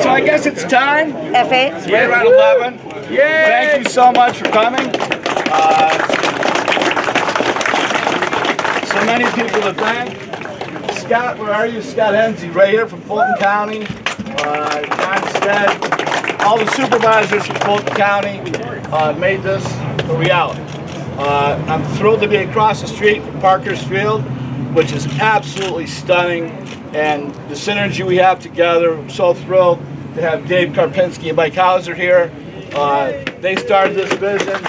So I guess it's time. F8. It's right around 11. Yay! Thank you so much for coming. So many people to thank. Scott, where are you? Scott Enzi, right here from Fulton County. John Stead, all the supervisors from Fulton County made this a reality. I'm thrilled to be across the street from Parker's Field, which is absolutely stunning, and the synergy we have together. I'm so thrilled to have Dave Karpinski and Mike Hauser here. They started this vision.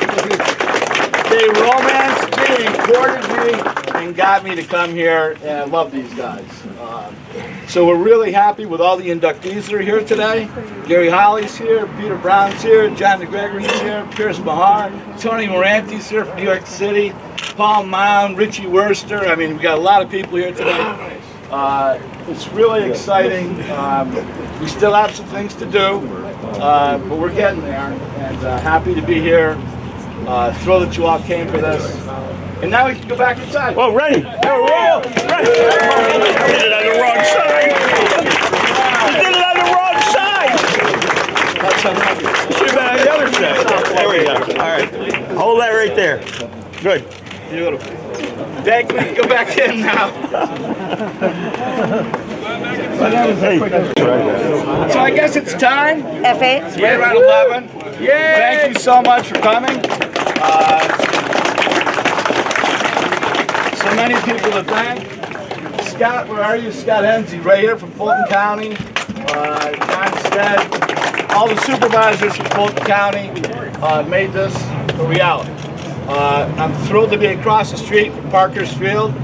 They romanced me and courted me and got me to come here, and I love these guys. So we're really happy with all the inductees that are here today. Gary Holly's here, Peter Brown's here, John DeGregory's here, Pierce Mahar, Tony Moranti's here from New York City, Paul Mound, Richie Worster. I mean, we got a lot of people here today. It's really exciting. We still have some things to do, but we're getting there, and happy to be here. Thrilled that you all came for this. And now we can go back inside. Well, ready. There we go. Ready. You did it on the wrong side. You did it on the wrong side. You should have been on the other side. There we go. All right. Hold that right there. Good. Beautiful. Thank you. We can go back in now. So I guess it's time. F8. It's right around 11. Yay! Thank you so much for coming. So many people to thank. Scott, where are you? Scott Enzi, right here from Fulton County. John Stead, all the supervisors from Fulton County made this a reality. I'm thrilled to be across the street from Parker's Field,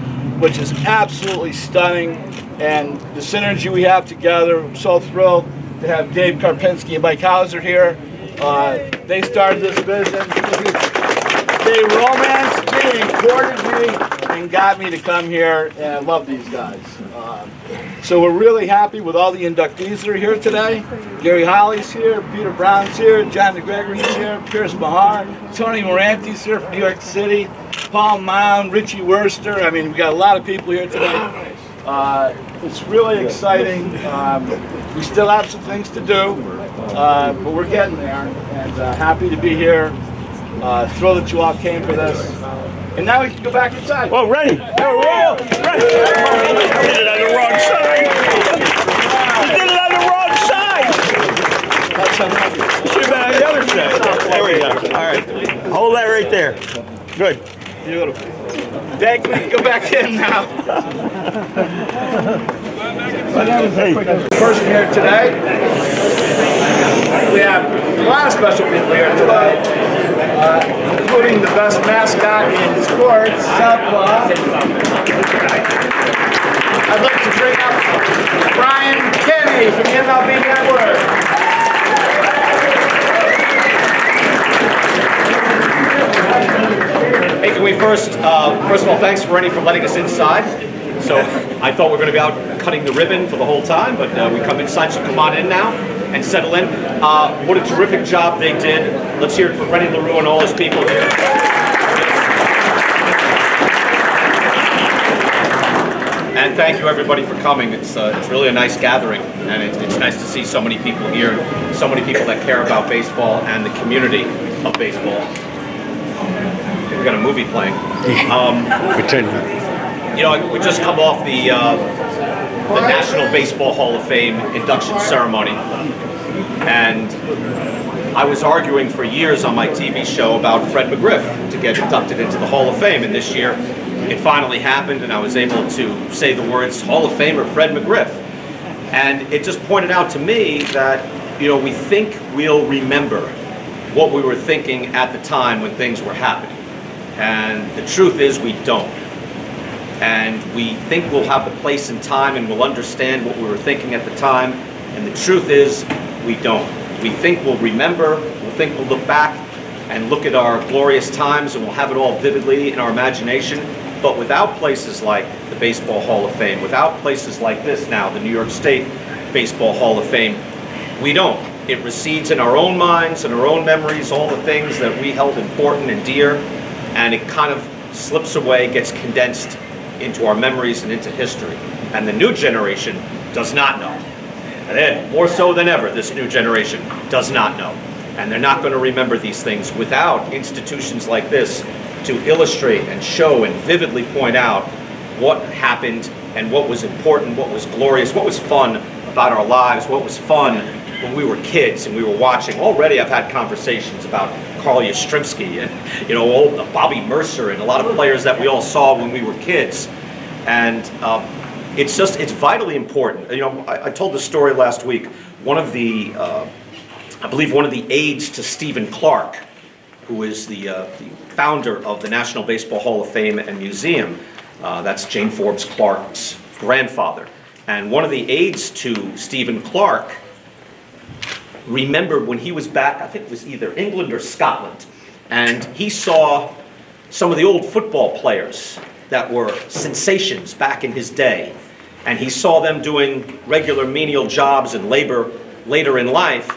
which is absolutely stunning, and the synergy we have together. I'm so thrilled to have Dave Karpinski and Mike Hauser here. They started this vision. They romanced me and courted me and got me to come here, and I love these guys. So we're really happy with all the inductees that are here today. Gary Holly's here, Peter Brown's here, John DeGregory's here, Pierce Mahar, Tony Moranti's here from New York City, Paul Mound, Richie Worster. I mean, we got a lot of people here today. It's really exciting. We still have some things to do, but we're getting there, and happy to be here. Thrilled that you all came for this. And now we can go back inside. Well, ready. There we go. Ready. You did it on the wrong side. You did it on the wrong side. You should have been on the other side. There we go. All right. Hold that right there. Good. Beautiful. Thank you. We can go back in now. Person here today. We have a lot of special people here today. Including the best mascot in sports, Southpaw. I'd like to bring up Brian Kenny from the MLB Network. Hey, can we first of all, thanks Rennie for letting us inside. So I thought we were going to be out cutting the ribbon for the whole time, but we come inside, so come on in now and settle in. What a terrific job they did. Let's hear it for Rennie LaRue and all his people here. And thank you everybody for coming. It's really a nice gathering, and it's nice to see so many people here, so many people that care about baseball and the community of baseball. We got a movie playing. You know, we just come off the National Baseball Hall of Fame induction ceremony, and I was arguing for years on my TV show about Fred McGriff to get inducted into the Hall of Fame, and this year it finally happened, and I was able to say the words Hall of Famer Fred McGriff. And it just pointed out to me that, you know, we think we'll remember what we were thinking at the time when things were happening, and the truth is we don't. And we think we'll have the place and time and we'll understand what we were thinking at the time, and the truth is we don't. We think we'll remember, we'll think we'll look back and look at our glorious times, and we'll have it all vividly in our imagination, but without places like the Baseball Hall of Fame, without places like this now, the New York State Baseball Hall of Fame, we don't. It recedes in our own minds and our own memories, all the things that we held important and dear, and it kind of slips away, gets condensed into our memories and into history. And the new generation does not know. More so than ever, this new generation does not know. And they're not going to remember these things without institutions like this to illustrate and show and vividly point out what happened and what was important, what was glorious, what was fun about our lives, what was fun when we were kids and we were watching. Already I've had conversations about Carl Yastrzemski and old Bobby Mercer and a lot of players that we all saw when we were kids. And it's vitally important. I told the story last week. One of the I believe one of the aides to Stephen Clark, who is the founder of the National Baseball Hall of Fame and Museum, that's Jane Forbes Clark's grandfather. And one of the aides to Stephen Clark remembered when he was back, I think it was either England or Scotland, and he saw some of the old football players that were sensations back in his day. And he saw them doing regular menial jobs and labor later in life.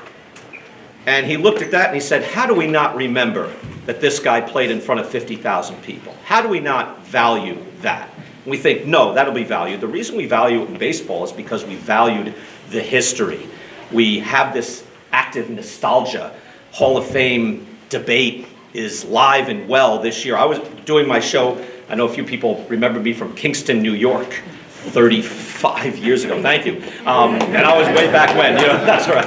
And he looked at that and he said, how do we not remember that this guy played in front of 50,000 people? How do we not value that? And we think, no, that'll be valued. The reason we value it in baseball is because we valued the history. We have this active nostalgia. Hall of Fame debate is live and well this year. I was doing my show, I know a few people remember me from Kingston, New York, 35 years ago. Thank you. And I was way back when, that's right.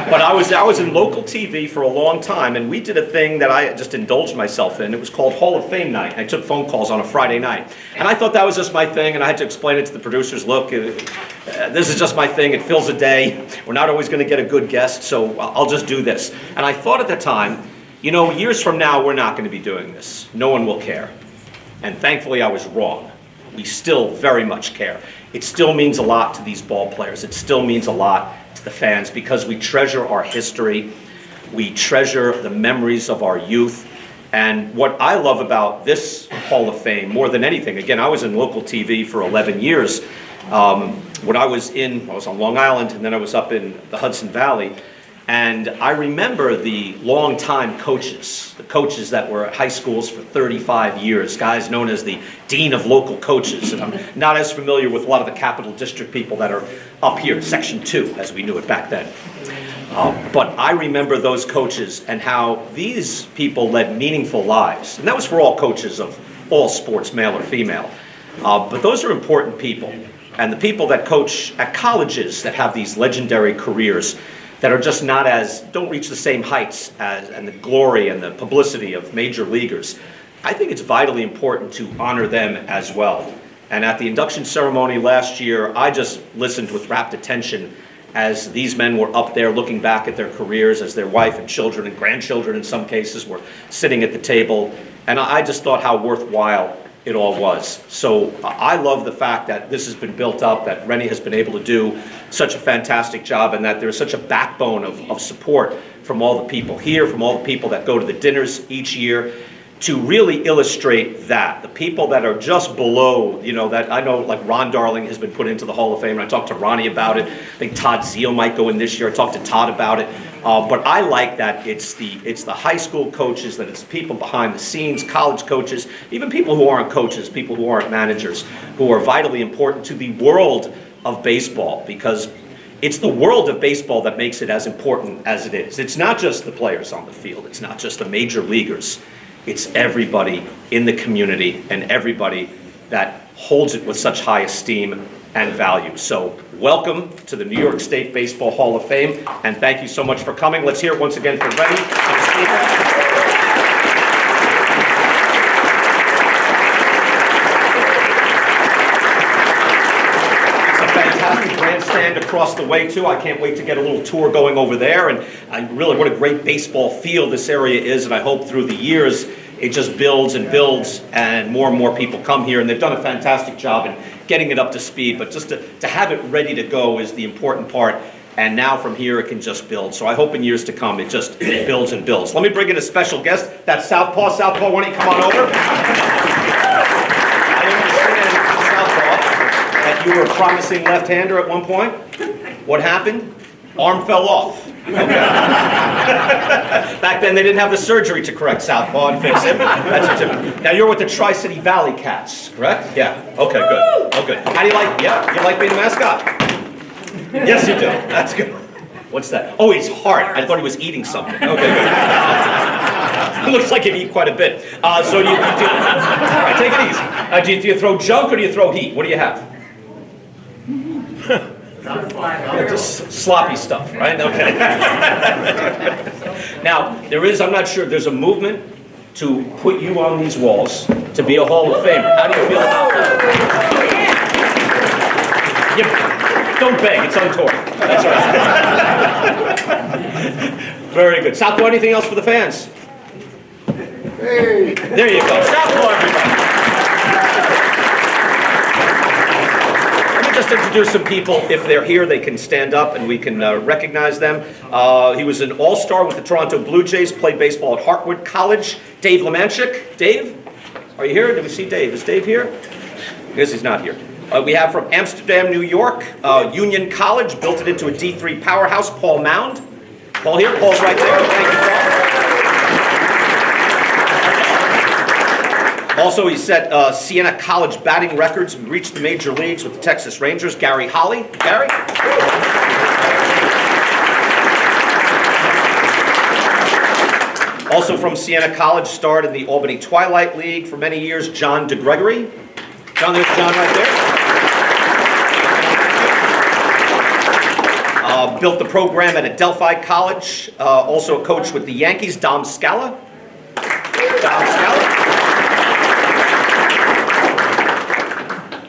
But I was in local TV for a long time, and we did a thing that I just indulged myself in. It was called Hall of Fame Night. I took phone calls on a Friday night. And I thought that was just my thing, and I had to explain it to the producers. Look, this is just my thing. It fills a day. We're not always going to get a good guest, so I'll just do this. And I thought at the time, years from now, we're not going to be doing this. No one will care. And thankfully, I was wrong. We still very much care. It still means a lot to these ball players. It still means a lot to the fans because we treasure our history. We treasure the memories of our youth. And what I love about this Hall of Fame more than anything, again, I was in local TV for 11 years. When I was on Long Island, and then I was up in the Hudson Valley. And I remember the longtime coaches, the coaches that were at high schools for 35 years, guys known as the Dean of Local Coaches. And I'm not as familiar with a lot of the Capital District people that are up here, Section 2, as we knew it back then. But I remember those coaches and how these people led meaningful lives. And that was for all coaches of all sports, male or female. But those are important people. And the people that coach at colleges that have these legendary careers that are just don't reach the same heights and the glory and the publicity of major leaguers. I think it's vitally important to honor them as well. And at the induction ceremony last year, I just listened with rapt attention as these men were up there looking back at their careers as their wife and children and grandchildren in some cases were sitting at the table. And I just thought how worthwhile it all was. So I love the fact that this has been built up, that Rennie has been able to do such a fantastic job, and that there's such a backbone of support from all the people here, from all the people that go to the dinners each year, to really illustrate that. The people that are just below, that I know, like Ron Darling has been put into the Hall of Fame, and I talked to Ronnie about it. I think Todd Zeal might go in this year. I talked to Todd about it. But I like that it's the high school coaches, that it's people behind the scenes, college coaches, even people who aren't coaches, people who aren't managers, who are vitally important to the world of baseball, because it's the world of baseball that makes it as important as it is. It's not just the players on the field. It's not just the major leaguers. It's everybody in the community and everybody that holds it with such high esteem and value. So welcome to the New York State Baseball Hall of Fame, and thank you so much for coming. Let's hear it once again for Rennie and the speaker. Grandstand across the way too. I can't wait to get a little tour going over there, and really what a great baseball field this area is, and I hope through the years it just builds and builds and more people come here, and they've done a fantastic job in getting it up to speed, but just to have it ready to go is the important part, and now from here it can just build. So I hope in years to come it just builds and builds. Let me bring in a special guest. That's Southpaw. Southpaw, why don't you come on over? That you were a promising left-hander at one point. What happened? Arm fell off. Okay. Back then they didn't have the surgery to correct Southpaw and fix him. Now you're with the Tri-City Valley Cats, correct? Yeah. Okay, good. Oh, good. How do you like? Yeah, you like being the mascot? Yes, you do. That's good. What's that? Oh, he's hard. I thought he was eating something. Okay, good. It looks like he'd eat quite a bit. So you do. All right, take it easy. Do you throw junk or do you throw heat? What do you have? Just sloppy stuff, right? Okay. Now, I'm not sure, there's a movement to put you on these walls to be a Hall of Famer. How do you feel about that? Don't beg, it's on tour. That's right. Very good. Southpaw, anything else for the fans? Hey. There you go. Southpaw, everybody. Let me just introduce some people. If they're here, they can stand up and we can recognize them. He was an all-star with the Toronto Blue Jays, played baseball at Hartwood College. Dave Lemanchik. Dave, are you here? Did we see Dave? Is Dave here? I guess he's not here. We have from Amsterdam, New York, Union College, built it into a D3 powerhouse, Paul Mound. Paul here, Paul's right there. Thank you, Paul. Also, he set Siena College batting records and reached the major leagues with the Texas Rangers. Gary Holly. Gary? Also from Siena College, starred in the Albany Twilight League for many years, John DeGregory. John, there's John right there. Built the program at Adelphi College. Also a coach with the Yankees, Dom Scala. Dom Scala.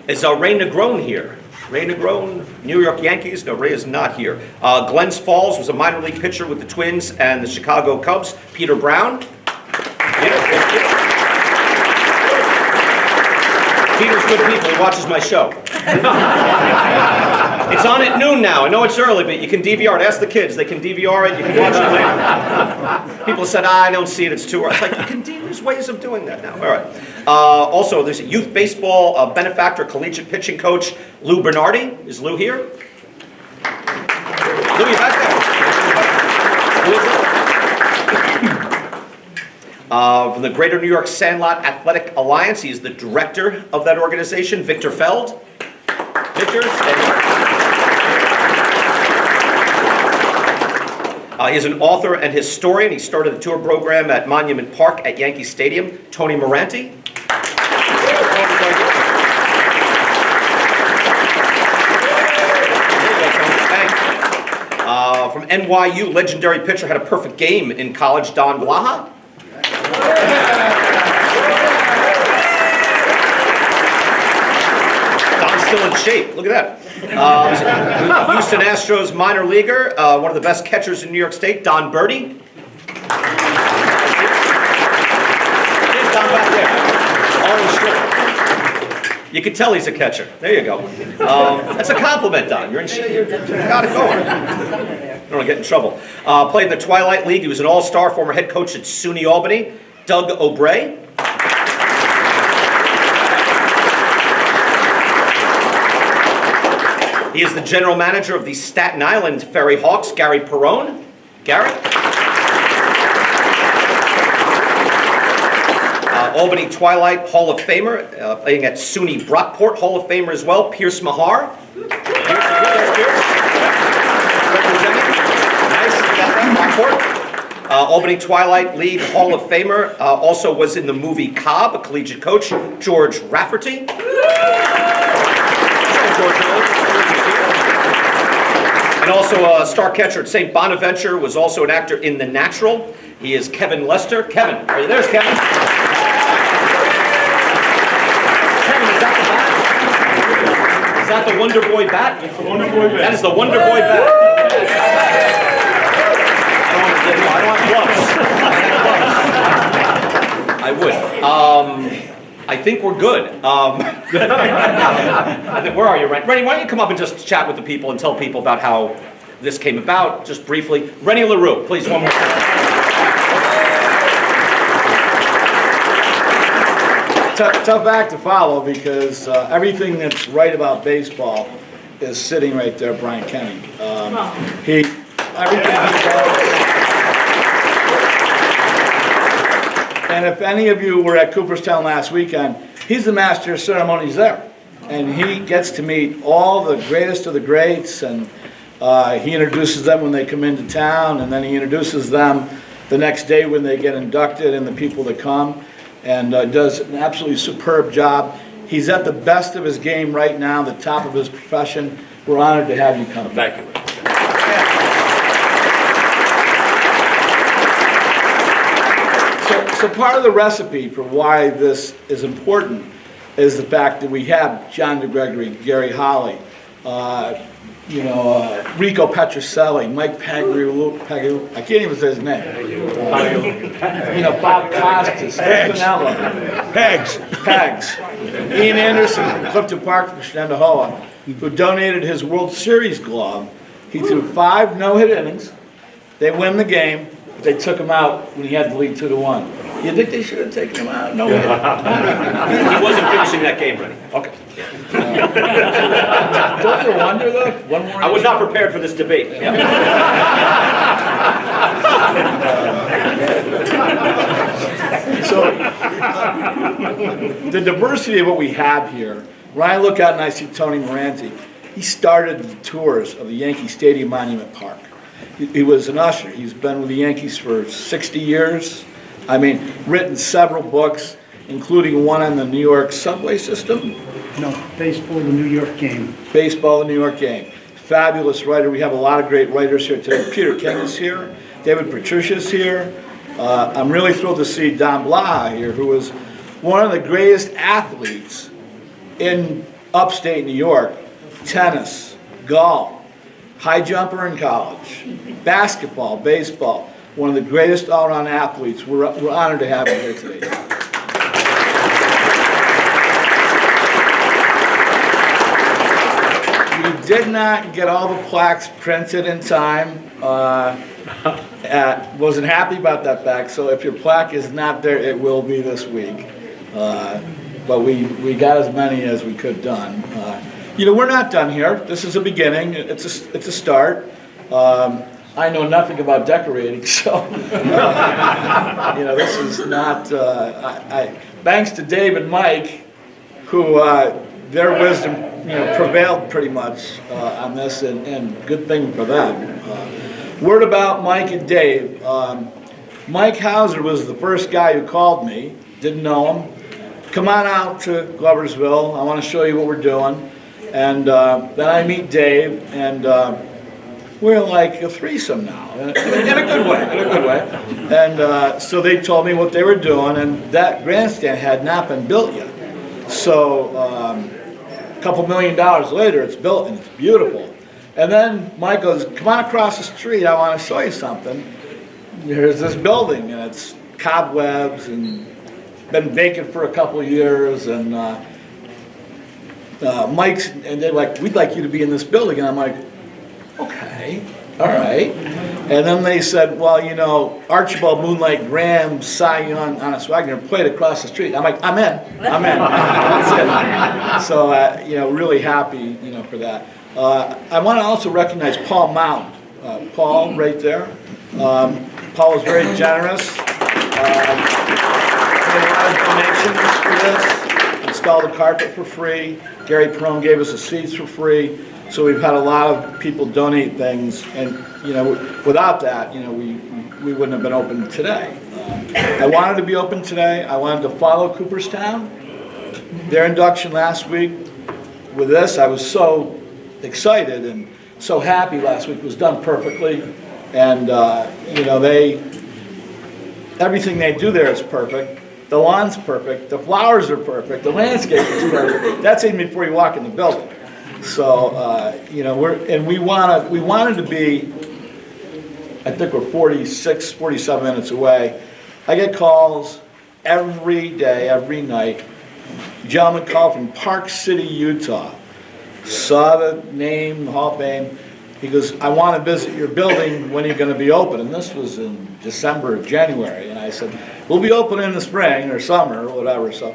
Is Ray Negron here? Ray Negron, New York Yankees. No, Ray is not here. Glens Falls was a minor league pitcher with the Twins and the Chicago Cubs. Peter Brown. Peter's good people. He watches my show. It's on at noon now. I know it's early, but you can DVR it. Ask the kids. They can DVR it. You can watch it later. People said, I don't see it. It's too early. It's like, there's ways of doing that now. All right. Also, there's a youth baseball benefactor, collegiate pitching coach, Lou Bernardi. Is Lou here? Lou, you back there? Who is it? From the Greater New York Sandlot Athletic Alliance. He is the director of that organization, Victor Feld. Victor, he is an author and historian. He started the tour program at Monument Park at Yankee Stadium. Tony Moranti. From NYU, legendary pitcher, had a perfect game in college, Don Blaha. Don's still in shape. Look at that. Houston Astros minor leaguer, one of the best catchers in New York State, Don Birdie. There's Don back there. Orange strip. You can tell he's a catcher. There you go. That's a compliment, Don. You got it going. I don't want to get in trouble. Played in the Twilight League. He was an all-star, former head coach at SUNY Albany. Doug O'Bray. He is the general manager of the Staten Island Ferry Hawks, Gary Perrone. Gary? Albany Twilight Hall of Famer, playing at SUNY Brockport, Hall of Famer as well, Pierce Mahar. Albany Twilight League Hall of Famer, also was in the movie Cobb, a collegiate coach, George Rafferty. And also a star catcher at St. Bonaventure, was also an actor in The Natural. He is Kevin Lester. Kevin, are you there? There's Kevin. Kevin, is that the bat? Is that the Wonder Boy bat? It's the Wonder Boy bat. That is the Wonder Boy bat. I don't want to get, I would. I think we're good. I think, where are you, Rennie? Rennie, why don't you come up and just chat with the people and tell people about how this came about, just briefly. Rennie LaRue, please, one more time. Tough act to follow because everything that's right about baseball is sitting right there, Brian Kenny. Everything he does. And if any of you were at Cooperstown last weekend, he's the master of ceremonies there. And he gets to meet all the greatest of the greats. And He introduces them when they come into town, and then he introduces them the next day when they get inducted and the people that come, and does an absolutely superb job. He's at the best of his game right now, the top of his profession. We're honored to have you come. Thank you. So part of the recipe for why this is important is the fact that we have John DeGregory, Gary Holly, Rico Petrocelli, Mike Pagliuca, I can't even say his name. Bob Costas, Spinella, Pegs, Ian Anderson, Clifton Park from Shenandoah, who donated his World Series glove. He threw 5 no-hit innings. They win the game, but they took him out when he had the lead 2-1. You think they should have taken him out? No hit. He wasn't finishing that game ready. Okay. Don't you wonder though? One more. I was not prepared for this debate. So, the diversity of what we have here, when I look out and I see Tony Moranti, he started the tours of the Yankee Stadium Monument Park. He was an usher. He's been with the Yankees for 60 years. I mean, written several books, including one on the New York subway system. No, baseball, the New York game. Baseball, the New York game. Fabulous writer. We have a lot of great writers here today. Peter King is here. David Patricia's here. I'm really thrilled to see Don Blah here, who was one of the greatest athletes in upstate New York. Tennis, golf, high jumper in college, basketball, baseball. One of the greatest all-around athletes. We're honored to have him here today. We did not get all the plaques printed in time. Wasn't happy about that fact, so if your plaque is not there, it will be this week. But we got as many as we could done. We're not done here. This is a beginning. It's a start. I know nothing about decorating, so this is not. Thanks to Dave and Mike, who their wisdom prevailed pretty much on this, and good thing for them. Word about Mike and Dave. Mike Hauser was the first guy who called me. Didn't know him. Come on out to Gloversville. I want to show you what we're doing. And then I meet Dave, and we're like a threesome now, in a good way, And so they told me what they were doing, and that grandstand had not been built yet. So a couple $1 million later, it's built, and it's beautiful. And then Mike goes, come on across the street, I want to show you something. Here's this building, and it's cobwebs, and been vacant for a couple of years, and Mike's, and they're like, we'd like you to be in this building, and I'm like, okay, all right. And then they said, well, Archibald Moonlight Graham, Cy Young, Honest Wagner played across the street. I'm like, I'm in. That's it. So, really happy, for that. I want to also recognize Paul Mound. Paul, right there. Paul was very generous. Made a lot of donations for this. Installed a carpet for free. Gary Perone gave us the seats for free. So we've had a lot of people donate things, and without that, we wouldn't have been open today. I wanted to be open today. I wanted to follow Cooperstown. Their induction last week. With this, I was so excited and so happy. Last week was done perfectly, and everything they do there is perfect. The lawn's perfect. The flowers are perfect. The landscape is perfect. That's even before you walk in the building. So, we wanted to be, I think we're 47 minutes away. I get calls every day, every night. A gentleman called from Park City, Utah. Saw the name, the Hall of Fame. He goes, I want to visit your building. When are you going to be open? And this was in December or January. And I said, we'll be open in the spring or summer or whatever. So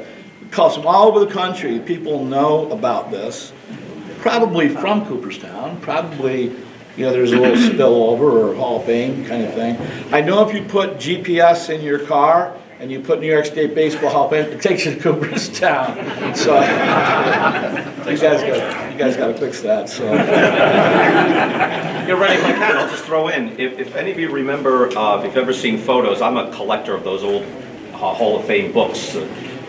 calls from all over the country. People know about this. Probably from Cooperstown, probably, there's a little spillover or Hall of Fame kind of thing. I know if you put GPS in your car and you put New York State Baseball Hall of Fame, it takes you to Cooperstown. So you guys got to fix that. So You're ready if I can. I'll just throw in. If any of you remember, if you've ever seen photos, I'm a collector of those old Hall of Fame books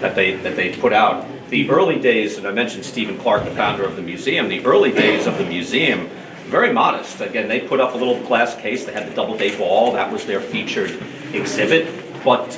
that they put out. The early days, and I mentioned Stephen Clark, the founder of the museum. The early days of the museum, very modest. Again, they put up a little glass case. They had the Doubleday ball. That was their featured exhibit. But,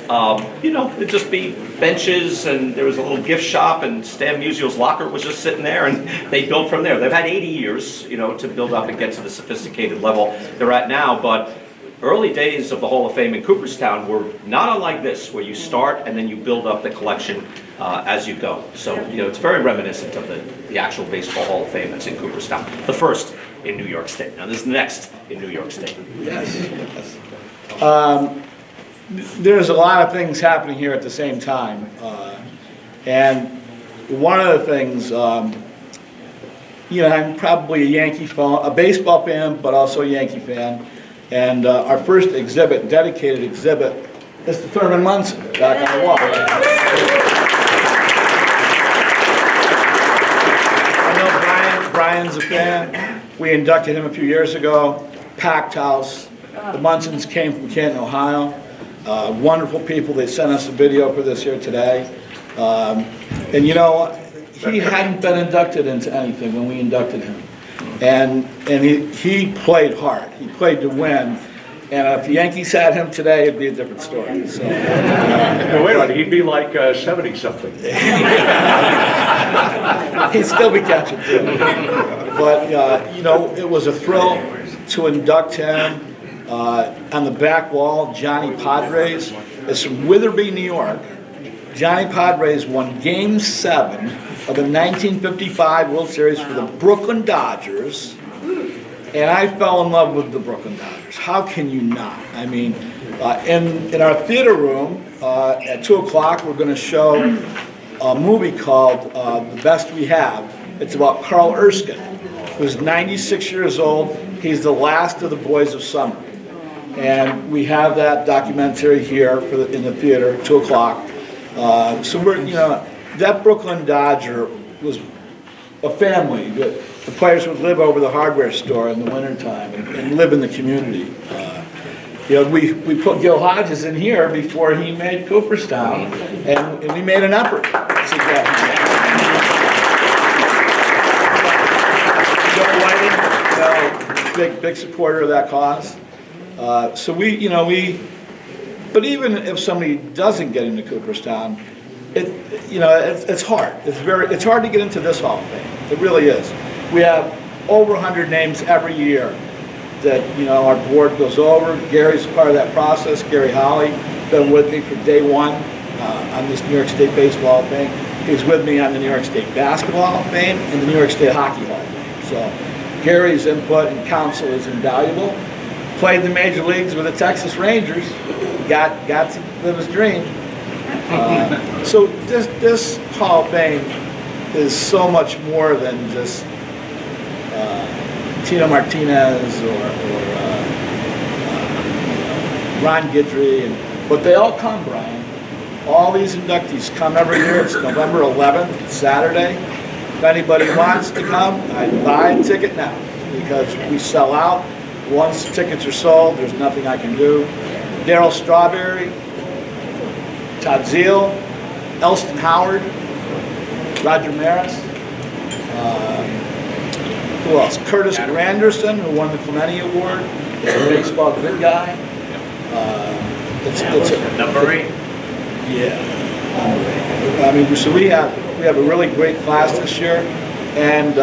you know, it'd just be benches, and there was a little gift shop, and Stan Musial's locker was just sitting there, and they built from there. They've had 80 years, you know, to build up and get to the sophisticated level they're at now, but early days of the Hall of Fame in Cooperstown were not unlike this, where you start and then you build up the collection as you go. So, you know, it's very reminiscent of the actual Baseball Hall of Fame that's in Cooperstown. The first in New York State. Now, this is the next in New York State. yes. There's a lot of things happening here at the same time, and one of the things, you know, I'm probably a Yankee fan, a baseball fan, but also a Yankee fan, and our first exhibit, dedicated exhibit, is the Thurman Munson back on the wall. I know Brian's a fan. We inducted him a few years ago, packed house. The Munsons came from Canton, Ohio. Wonderful people. They sent us a video for this here today. And you know, he hadn't been inducted into anything when we inducted him. And he played hard. He played to win. And if the Yankees had him today, it'd be a different story. So, No, wait a minute, he'd be like 70-something. he'd still be catching too. But, you know, it was a thrill to induct him. On the back wall, Johnny Padres. It's from Witherby, New York. Johnny Padres won Game 7 of the 1955 World Series for the Brooklyn Dodgers. And I fell in love with the Brooklyn Dodgers. How can you not? I mean, in our theater room at 2 o'clock, we're going to show a movie called The Best We Have. It's about Carl Erskine, who's 96 years old. He's the last of the Boys of Summer. And we have that documentary here in the theater, 2 o'clock. So we're, you know, that Brooklyn Dodger was a family. The players would live over the hardware store in the wintertime and live in the community. You know, we put Gil Hodges in here before he made Cooperstown, and we made an effort to get him. Joe Whiting, big supporter of that cause. So but even if somebody doesn't get into Cooperstown, it's hard. It's hard to get into this Hall of Fame. It really is. We have over 100 names every year that, you know, our board goes over. Gary's part of that process. Gary Holly, been with me from day one on this New York State Baseball Hall of Fame. He's with me on the New York State Basketball Hall of Fame and the New York State Hockey Hall of Fame. So Gary's input and counsel is invaluable. Played the major leagues with the Texas Rangers. Got to live his dream. So this Hall of Fame is so much more than just Tino Martinez or Ron Guidry, but they all come, Brian. All these inductees come every year. It's November 11th, it's Saturday. If anybody wants to come, I'd buy a ticket now because we sell out. Once tickets are sold, there's nothing I can do. Darryl Strawberry, Todd Zeal, Elston Howard, Roger Maris, who else? Curtis Granderson, who won the Clemente Award, is a baseball good guy. Number 8. Yeah. I mean, so we have a really great class this year, and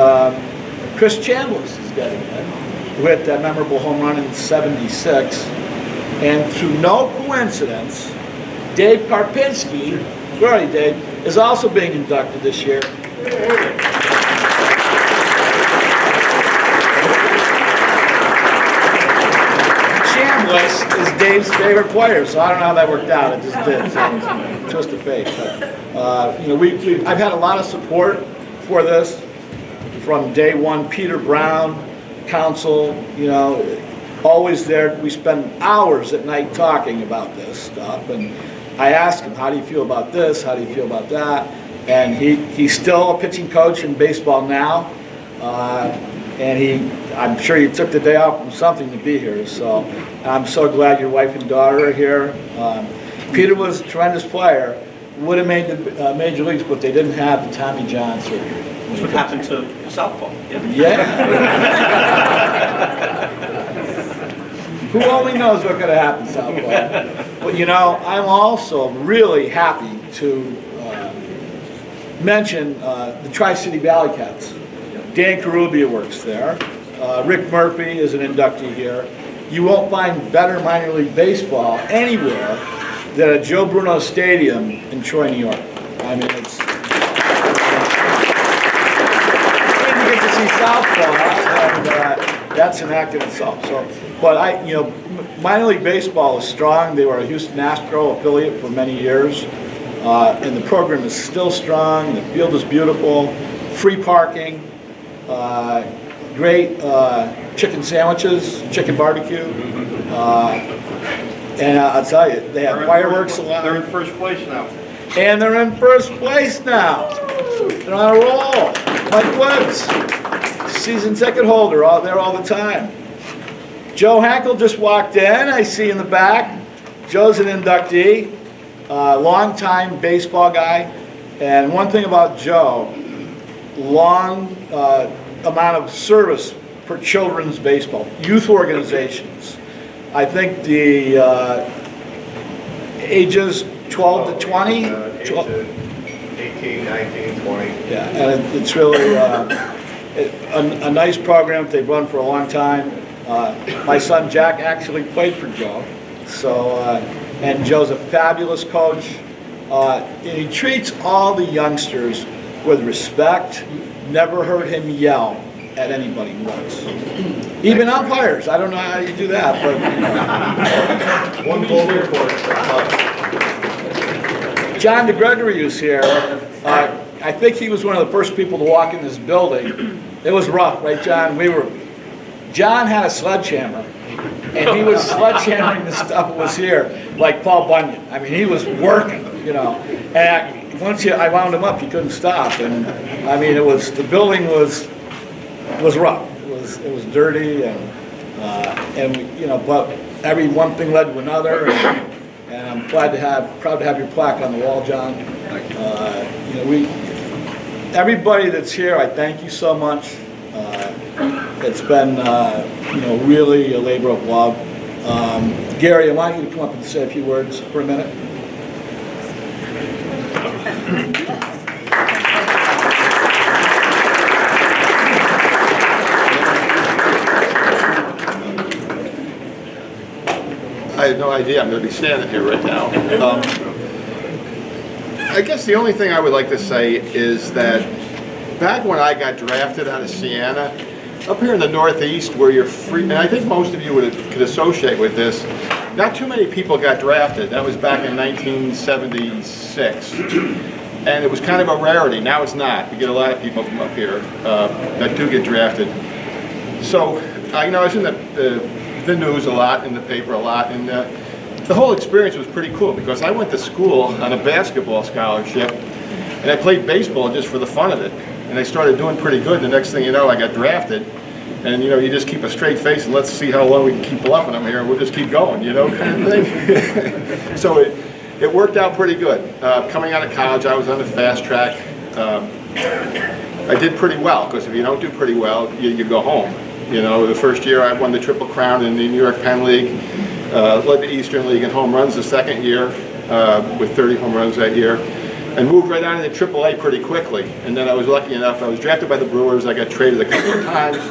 Chris Chambliss is getting in with that memorable home run in '76, and through no coincidence, Dave Karpinski, where are you, Dave, is also being inducted this year. Chambliss is Dave's favorite player, so I don't know how that worked out. It just did. So, twist of fate. But, you know, I've had a lot of support for this from day one. Peter Brown, council, you know, always there. We spend hours at night talking about this stuff, and I asked him, how do you feel about this? How do you feel about that? And he's still a pitching coach in baseball now. And I'm sure he took the day off from something to be here. So I'm so glad your wife and daughter are here. Peter was a tremendous player. Would have made the major leagues, but they didn't have the Tommy John surgery. That's what happened to Southpaw. Yeah. Who only knows what could have happened, Southpaw? But you know, I'm also really happy to mention the Tri-City Valley Cats. Dan Carubia works there. Rick Murphy is an inductee here. You won't find better minor league baseball anywhere than at Joe Bruno Stadium in Troy, New York. I mean, it's... You get to see Southpaw, and that's an act in itself. So, but minor league baseball is strong. They were a Houston Astro affiliate for many years, and the program is still strong. The field is beautiful, free parking, great chicken sandwiches, chicken barbecue, and I'll tell you, they have fireworks a lot. They're in first place now. And they're in first place now. They're on a roll. Mike Woods, season ticket holder, out there all the time. Joe Hankel just walked in, I see in the back. Joe's an inductee, long-time baseball guy. And one thing about Joe, long amount of service for children's baseball, youth organizations. I think the ages 12 to 20? 18, 19, 20. Yeah, and it's really a nice program that they've run for a long time. My son Jack actually played for Joe, so and Joe's a fabulous coach. He treats all the youngsters with respect. Never heard him yell at anybody once. Even umpires. I don't know how you do that, but One full report. John DeGregory was here. I think he was one of the first people to walk in this building. It was rough, right, John? John had a sledgehammer, and he was sledgehammering the stuff that was here, like Paul Bunyan. I mean, he was working, you know. And once I wound him up, he couldn't stop. And I mean, the building was rough. It was dirty, and but every one thing led to another. And I'm proud to have your plaque on the wall, John. Everybody that's here, I thank you so much. It's been, really a labor of love. Gary, I want you to come up and say a few words for a minute. I had no idea I'm going to be standing here right now. I guess the only thing I would like to say is that back when I got drafted out of Siena, up here in the Northeast where you're free, and I think most of you could associate with this, not too many people got drafted. That was back in 1976. And it was kind of a rarity. Now it's not. We get a lot of people from up here that do get drafted. So, I was in the news a lot, in the paper a lot, and the whole experience was pretty cool because I went to school on a basketball scholarship and I played baseball just for the fun of it. And I started doing pretty good. The next thing you know, I got drafted. And you just keep a straight face and let's see how long we can keep bluffing them here and we'll just keep going, kind of thing. So it worked out pretty good. Coming out of college, I was on the fast track. I did pretty well because if you don't do pretty well, you go home. The first year I won the Triple Crown in the New York Penn League, led the Eastern League in home runs the second year with 30 home runs that year, and moved right on into AAA pretty quickly. And then I was lucky enough, I was drafted by the Brewers, I got traded a couple of times,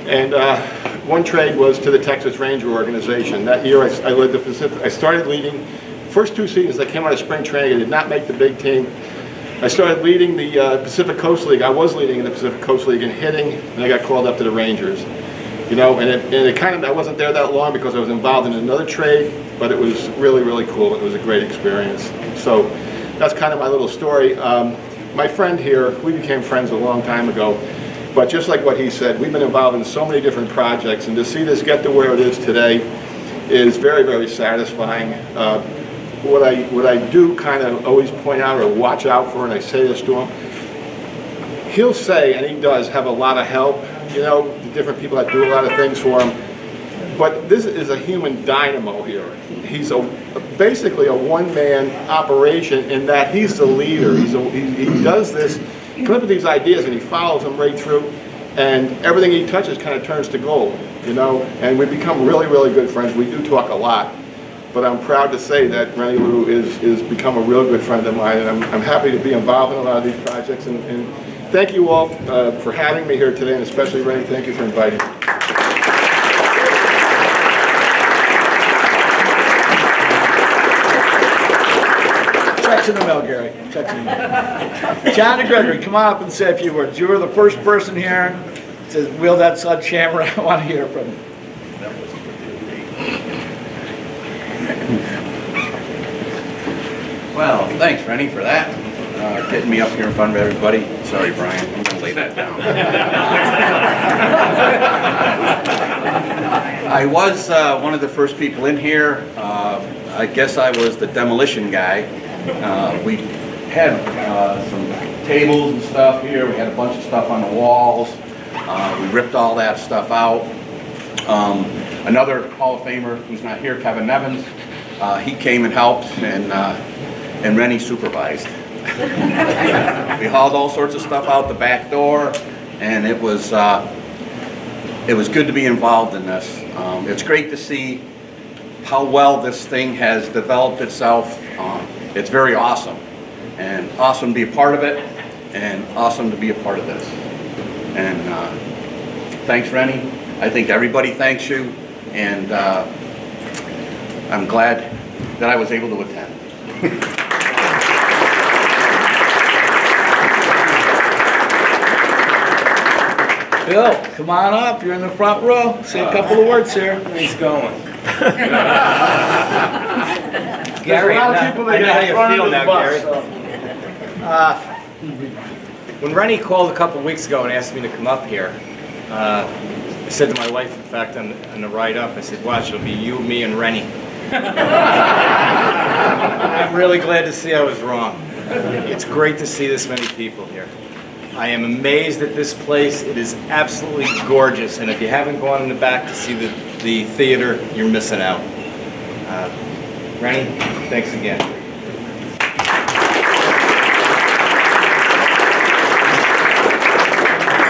and one trade was to the Texas Ranger organization. That year I led the Pacific, I started leading, first 2 seasons I came out of spring training, I did not make the big team. I started leading the Pacific Coast League. I was leading in the Pacific Coast League in hitting, and I got called up to the Rangers. And it kind of, I wasn't there that long because I was involved in another trade, but it was really, really cool. It was a great experience. So that's kind of my little story. My friend here, we became friends a long time ago, but just like what he said, we've been involved in so many different projects, and to see this get to where it is today is very, very satisfying. what I do kind of always point out or watch out for, and I say this to him, he'll say, and he does have a lot of help, you know, the different people that do a lot of things for him, but this is a human dynamo here. He's basically a one-man operation in that he's the leader. He does this, he comes up with these ideas and he follows them right through, and everything he touches kind of turns to gold, you know, and we've become really, really good friends. We do talk a lot, but I'm proud to say that Rennie Lou is become a real good friend of mine, and I'm happy to be involved in a lot of these projects, and thank you all for having me here today, and especially Rennie, thank you for inviting me. Checks in the mail, Gary. Checks in the mail. John DeGregory, come on up and say a few words. You were the first person here to wield that sledgehammer. I want to hear from you. Well, thanks, Rennie, for that. Getting me up here in front of everybody. Sorry, Brian, I'm gonna lay that down. I was one of the first people in here. I guess I was the demolition guy. We had some tables and stuff here. We had a bunch of stuff on the walls. We ripped all that stuff out. Another Hall of Famer who's not here, Kevin Nevins, he came and helped, and Rennie supervised. We hauled all sorts of stuff out the back door, and it was good to be involved in this. It's great to see how well this thing has developed itself. It's very awesome, and awesome to be a part of it, and awesome to be a part of this. And thanks, Rennie. I think everybody thanks you, and I'm glad that I was able to attend. Bill, come on up. You're in the front row. Say a couple of words here. He's going. Gary, There's a lot of people that I know get how you thrown feel under the now, bus, Gary. When Rennie called a couple weeks ago and asked me to come up here, I said to my wife, in fact, on the ride up, I said, watch, it'll be you, me, and Rennie. I'm really glad to see I was wrong. It's great to see this many people here. I am amazed at this place. It is absolutely gorgeous, and if you haven't gone in the back to see the theater, you're missing out. Rennie, thanks again.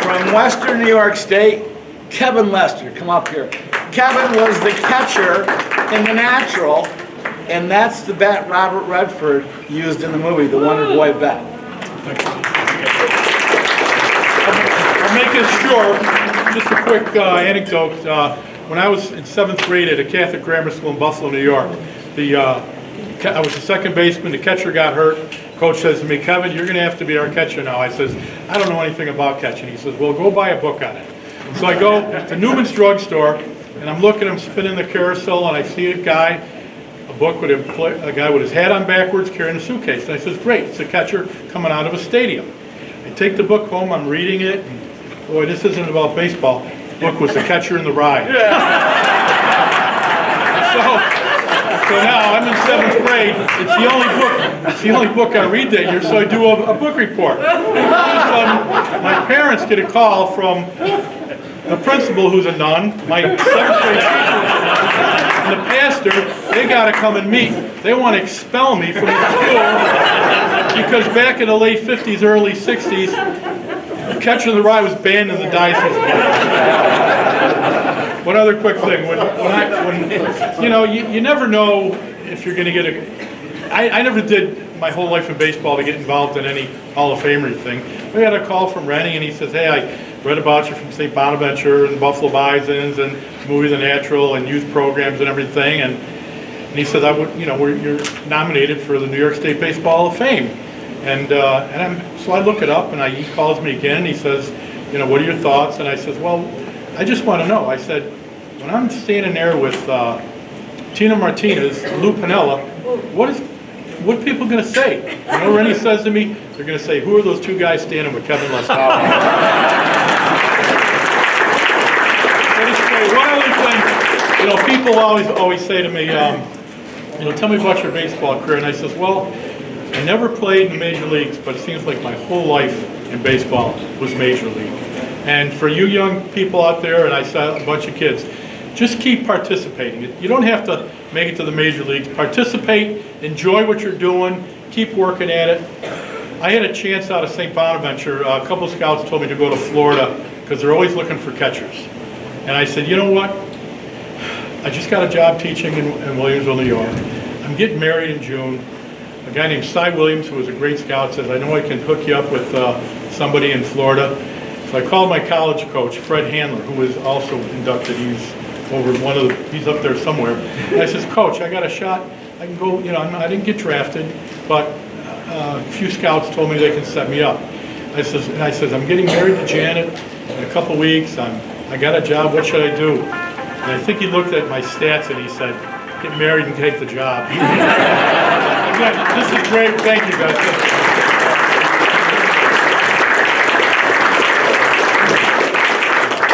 From Western New York State, Kevin Lester, come up here. Kevin was the catcher in The Natural, and that's the bat Robert Redford used in the movie, The Wonder Boy bat. I'll make this short. Just a quick anecdote. When I was in 7th grade at a Catholic grammar school in Buffalo, New York, I was the second baseman. The catcher got hurt. Coach says to me, Kevin, you're going to have to be our catcher now. I says, I don't know anything about catching. He says, well, go buy a book on it. So I go to Newman's drugstore, and I'm looking, I'm spinning the carousel, and I see a book with a guy with his hat on backwards carrying a suitcase. And I says, great, it's a catcher coming out of a stadium. I take the book home, I'm reading it, and boy, this isn't about baseball. The book was The Catcher in the Rye. So now I'm in 7th grade. It's the only book I read that year, so I do a book report. My parents get a call from the principal, who's a nun, my 7th grade teacher, and the pastor. They got to come and meet. They want to expel me from the school because back in the late 50s, early 60s, Catcher in the Rye was banned in the diocese. One other quick thing, when you know, you never know if you're going to get I never did my whole life in baseball to get involved in any Hall of Famer thing. We had a call from Rennie, and he says, hey, I read about you from St. Bonaventure and Buffalo Bisons and movie The Natural and youth programs and everything, and he says, you're nominated for the New York State Baseball Hall of Fame. So I look it up, and he calls me again, and he says, what are your thoughts? And I says, well, I just want to know. I said, when I'm standing there with Tina Martinez, Lou Piniella, what are people going to say? Rennie says to me, they're going to say, who are those two guys standing with Kevin Lester? One other thing, people always say to me, tell me about your baseball career. And I says, well, I never played in the major leagues, but it seems like my whole life in baseball was major league. And for you young people out there, and I saw a bunch of kids, just keep participating. You don't have to make it to the major leagues. Participate, enjoy what you're doing, keep working at it. I had a chance out of St. Bonaventure. A couple scouts told me to go to Florida because they're always looking for catchers. And I said, you know what? I just got a job teaching in Williamsville, New York. I'm getting married in June. A guy named Cy Williams, who was a great scout, says, I know I can hook you up with somebody in Florida. So I called my college coach, Fred Handler, who was also inducted. He's up there somewhere. And I says, Coach, I got a shot. I can go, I didn't get drafted, but a few scouts told me they can set me up. I says, I'm getting married to Janet in a couple weeks. I got a job. What should I do? And I think he looked at my stats and he said, get married and take the job. Again, this is great. Thank you, guys.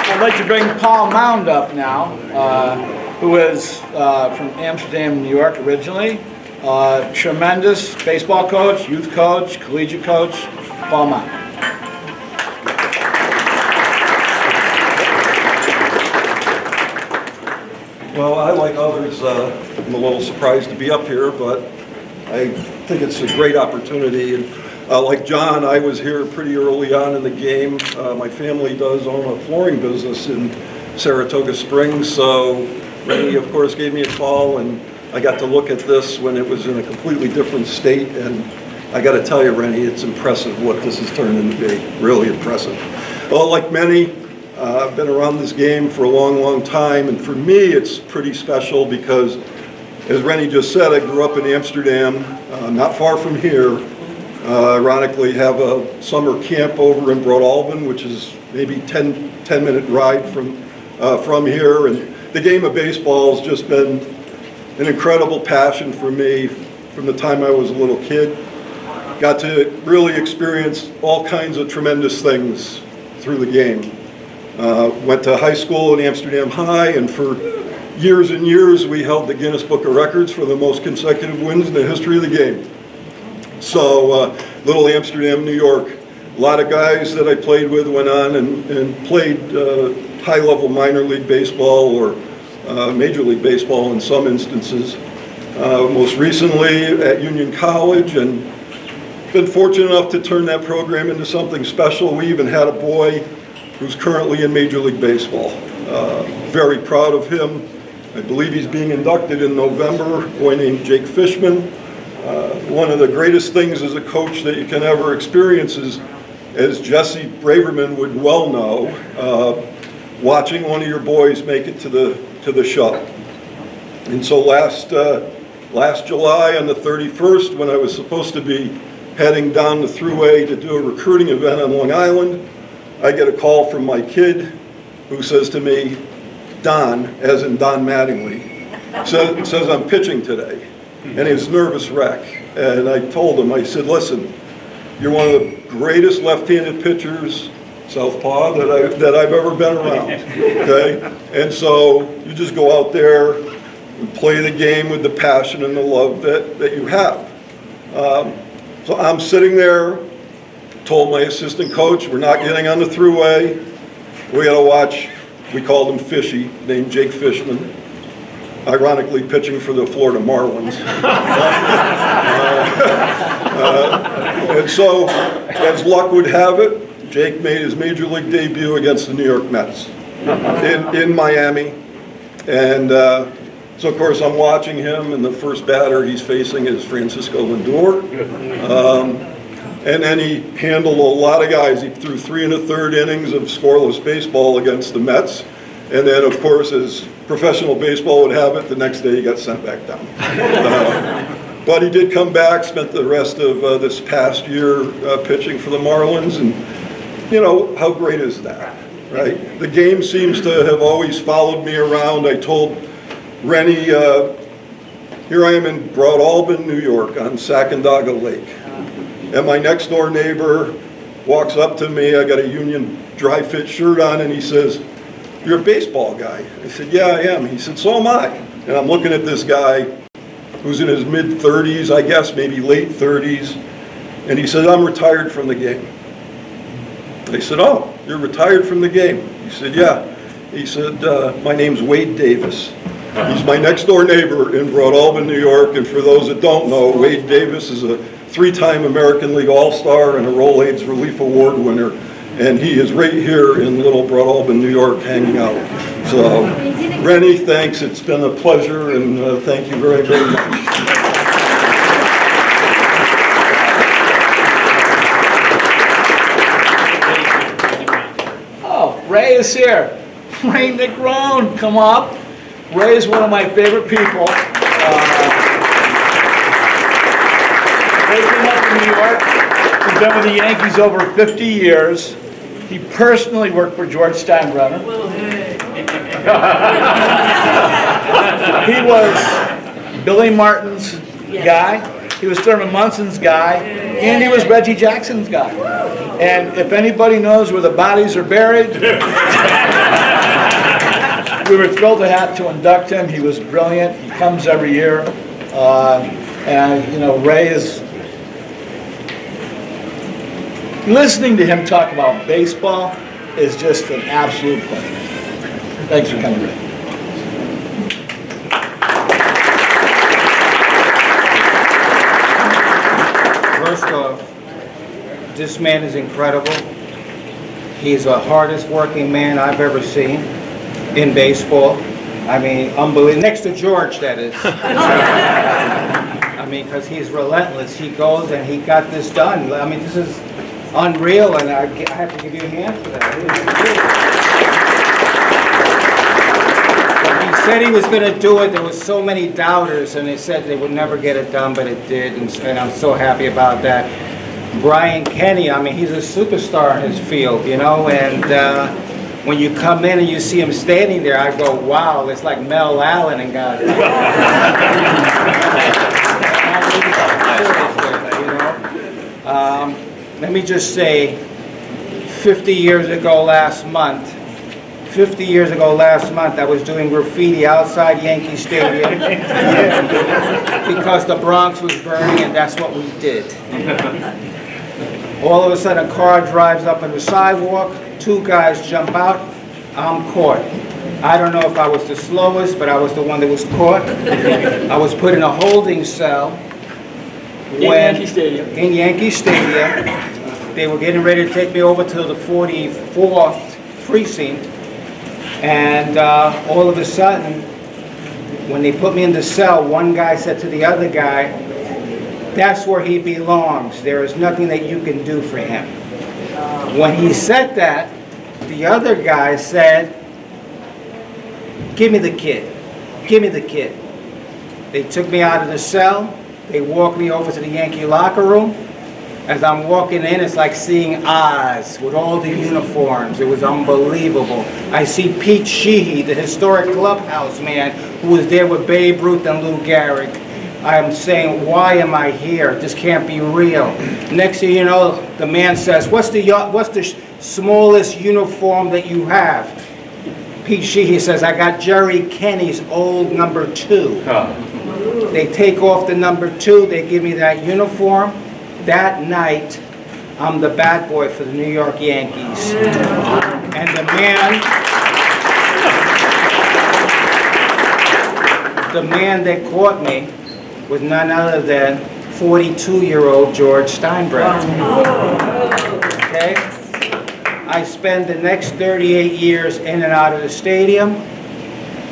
I'd like to bring Paul Mound up now, who is from Amsterdam, New York originally. Tremendous baseball coach, youth coach, collegiate coach, Paul Mound. Well, I, like others, I'm a little surprised to be up here, but I think it's a great opportunity. And like John, I was here pretty early on in the game. My family does own a flooring business in Saratoga Springs, so Rennie, of course, gave me a call, and I got to look at this when it was in a completely different state, and I got to tell you, Rennie, it's impressive what this has turned into be. Really impressive. Well, like many, I've been around this game for a long, long time, and for me, it's pretty special because, as Rennie just said, I grew up in Amsterdam, not far from here. Ironically, have a summer camp over in Broadalbin, which is maybe 10-minute ride from here. And the game of baseball has just been an incredible passion for me from the time I was a little kid. Got to really experience all kinds of tremendous things through the game. Went to high school in Amsterdam High, and for years and years we held the Guinness Book of Records for the most consecutive wins in the history of the game. So, Little Amsterdam, New York. A lot of guys that I played with went on and played high-level minor league baseball or Major League Baseball in some instances. Most recently at Union College, and been fortunate enough to turn that program into something special. We even had a boy who's currently in Major League Baseball. Very proud of him. I believe he's being inducted in November, a boy named Jake Fishman. One of the greatest things as a coach that you can ever experience is, as Jesse Braverman would well know, watching one of your boys make it to the show. And so last July on the 31st, when I was supposed to be heading down the thruway to do a recruiting event on Long Island, I get a call from my kid who says to me, Don, as in Don Mattingly, says I'm pitching today. And he's a nervous wreck. And I told him, I said, listen, you're one of the greatest left-handed pitchers, southpaw, that I've ever been around, okay? And so you just go out there and play the game with the passion and the love that you have. So I'm sitting there, told my assistant coach, we're not getting on the thruway. We got to watch, we called him Fishy, named Jake Fishman, ironically pitching for the Florida Marlins. And so, as luck would have it, Jake made his Major League debut against the New York Mets in Miami. And so, of course, I'm watching him, and the first batter he's facing is Francisco Lindor. And then he handled a lot of guys. He threw 3 1/3 innings of scoreless baseball against the Mets. And then, of course, as professional baseball would have it, the next day he got sent back down. But he did come back, spent the rest of this past year pitching for the Marlins. And, you know, how great is that, right? The game seems to have always followed me around. I told Rennie, here I am in Broadalbin, New York, on Sacandaga Lake. And my next door neighbor walks up to me, I got a Union dry fit shirt on, and he says, you're a baseball guy. I said, yeah, I am. He said, so am I. And I'm looking at this guy who's in his mid-30s, I guess, maybe late 30s. And he said, I'm retired from the game. They said, oh, you're retired from the game? He said, yeah. He said, my name's Wade Davis. He's my next door neighbor in Broad Albin, New York. And for those that don't know, Wade Davis is a 3-time American League All-Star and a Rolaids Relief Award winner. And he is right here in Little Broad Albin, New York, hanging out. So, Rennie, thanks. It's been a pleasure, and thank you very, very much. Ray is here. Ray Negron, come up. Ray is one of my favorite people. Ray came up from New York. He's been with the Yankees over 50 years. He personally worked for George Steinbrenner. He was Billy Martin's guy. He was Thurman Munson's guy. And he was Reggie Jackson's guy. And if anybody knows where the bodies are buried, we were thrilled to induct him. He was brilliant. He comes every year. And, you know, Ray is... Listening to him talk about baseball is just an absolute pleasure. Thanks for coming, Ray. First off, this man is incredible. He's the hardest working man I've ever seen in baseball. I mean, unbelievable. Next to George, that is. I mean, because he's relentless. He goes and he got this done. I mean, this is unreal, and I have to give you a hand for that. When he said he was going to do it, there was so many doubters, and they said they would never get it done, but it did, and I'm so happy about that. Brian Kenny, I mean, he's a superstar in his field, you know, and when you come in and you see him standing there, I go, wow, it's like Mel Allen and God. Let me just say, 50 years ago last month, I was doing graffiti outside Yankee Stadium because the Bronx was burning, and that's what we did. All of a sudden, a car drives up on the sidewalk, 2 guys jump out, I'm caught. I don't know if I was the slowest, but I was the one that was caught. I was put in a holding cell. In Yankee Stadium. They were getting ready to take me over to the 44th precinct, and all of a sudden, when they put me in the cell, one guy said to the other guy, that's where he belongs. There is nothing that you can do for him. When he said that, the other guy said, give me the kid. Give me the kid. They took me out of the cell. They walked me over to the Yankee locker room. As I'm walking in, it's like seeing Oz with all the uniforms. It was unbelievable. I see Pete Sheehy, the historic clubhouse man, who was there with Babe Ruth and Lou Gehrig. I'm saying, why am I here? This can't be real. Next thing you know, the man says, what's the smallest uniform that you have? Pete Sheehy says, I got Jerry Kenny's old number 2. They take off the number 2, they give me that uniform. That night, I'm the bat boy for the New York Yankees. And the man that caught me was none other than 42-year-old George Steinbrenner. Okay? I spent the next 38 years in and out of the stadium.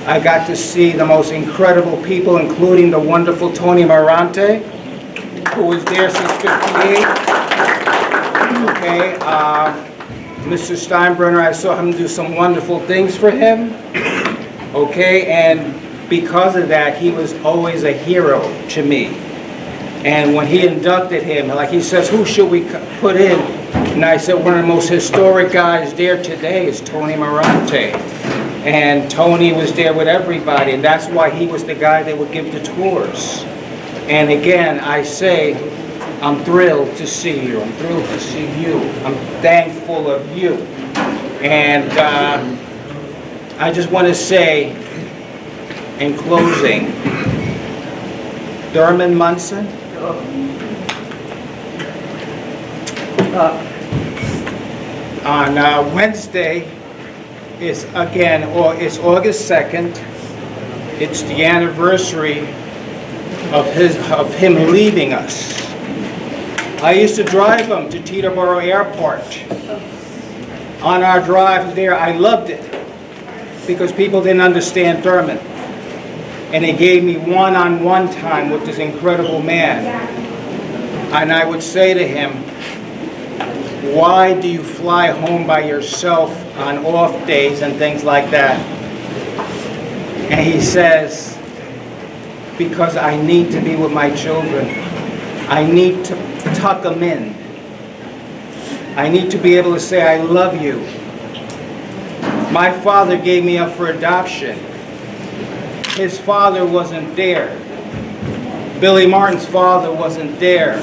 I got to see the most incredible people, including the wonderful Tony Morante, who was there since '58. Okay, Mr. Steinbrenner, I saw him do some wonderful things for him. Okay, and because of that, he was always a hero to me. And when he inducted him, like he says, who should we put in? And I said, one of the most historic guys there today is Tony Morante. And Tony was there with everybody, and that's why he was the guy that would give the tours. And again, I say, I'm thrilled to see you. I'm thrilled to see you. I'm thankful of you. And I just want to say, in closing, Thurman Munson. On Wednesday, it's August 2nd. It's the anniversary of him leaving us. I used to drive him to Teterboro Airport. On our drive there, I loved it because people didn't understand Thurman. And he gave me one-on-one time with this incredible man. And I would say to him, why do you fly home by yourself on off days and things like that? And he says, because I need to be with my children. I need to tuck them in. I need to be able to say, I love you. My father gave me up for adoption. His father wasn't there. Billy Martin's father wasn't there.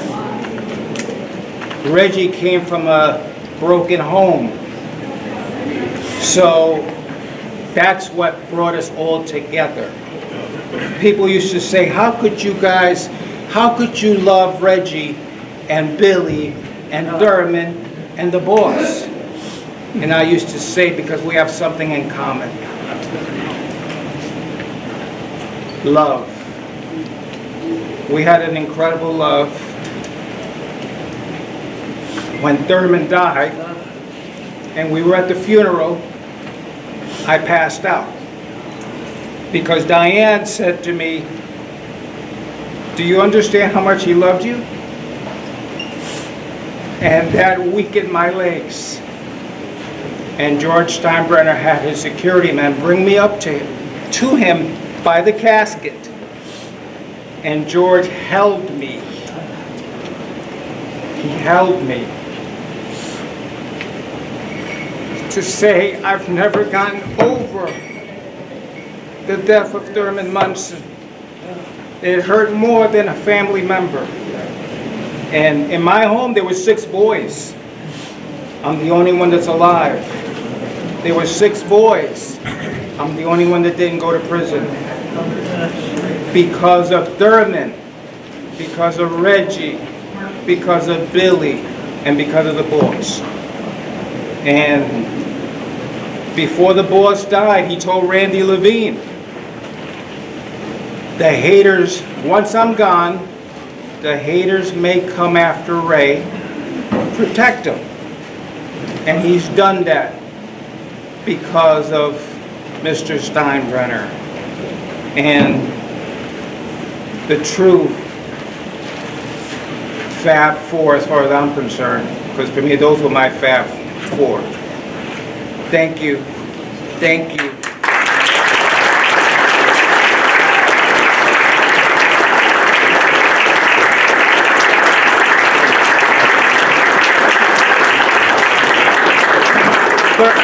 Reggie came from a broken home. So that's what brought us all together. People used to say, how could you love Reggie and Billy and Thurman and the boss? And I used to say, because we have something in common. Love. We had an incredible love. When Thurman died, and we were at the funeral, I passed out. Because Diane said to me, do you understand how much he loved you? And that weakened my legs. And George Steinbrenner had his security man bring me up to him by the casket. And George held me. He held me. To say, I've never gotten over the death of Thurman Munson. It hurt more than a family member. And in my home, there were 6 boys. I'm the only one that's alive. There were 6 boys. I'm the only one that didn't go to prison. Because of Thurman, because of Reggie, because of Billy, and because of the boss. And before the boss died, he told Randy Levine, the haters, once I'm gone, the haters may come after Ray, protect him. And he's done that because of Mr. Steinbrenner. And the true Fab Four, as far as I'm concerned, because for me, those were my Fab Four. Thank you. Thank you.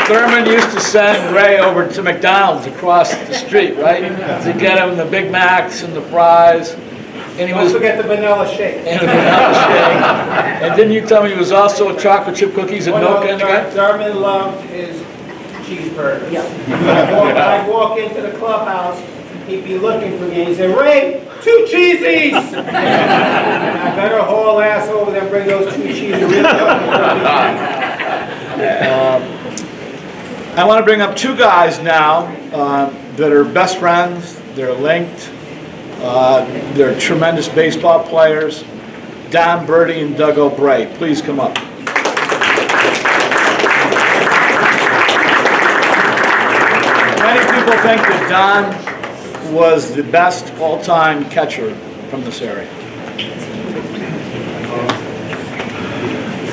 Thurman used to send Ray over to McDonald's across the street, right? To get him the Big Macs and the fries. And he Don't forget the vanilla shake. And the vanilla shake. And didn't you tell me he was also a chocolate chip cookies and milk and Thurman loved his cheeseburgers. Yeah. I'd walk into the clubhouse, he'd be looking for me, and he'd say, Ray, 2 cheesies! And I better haul ass over there and bring those 2 cheesies. I want to bring up 2 guys now that are best friends. They're linked. They're tremendous baseball players. Don Berti and Doug O'Bray. Please come up. Many people think that Don was the best all-time catcher from this area.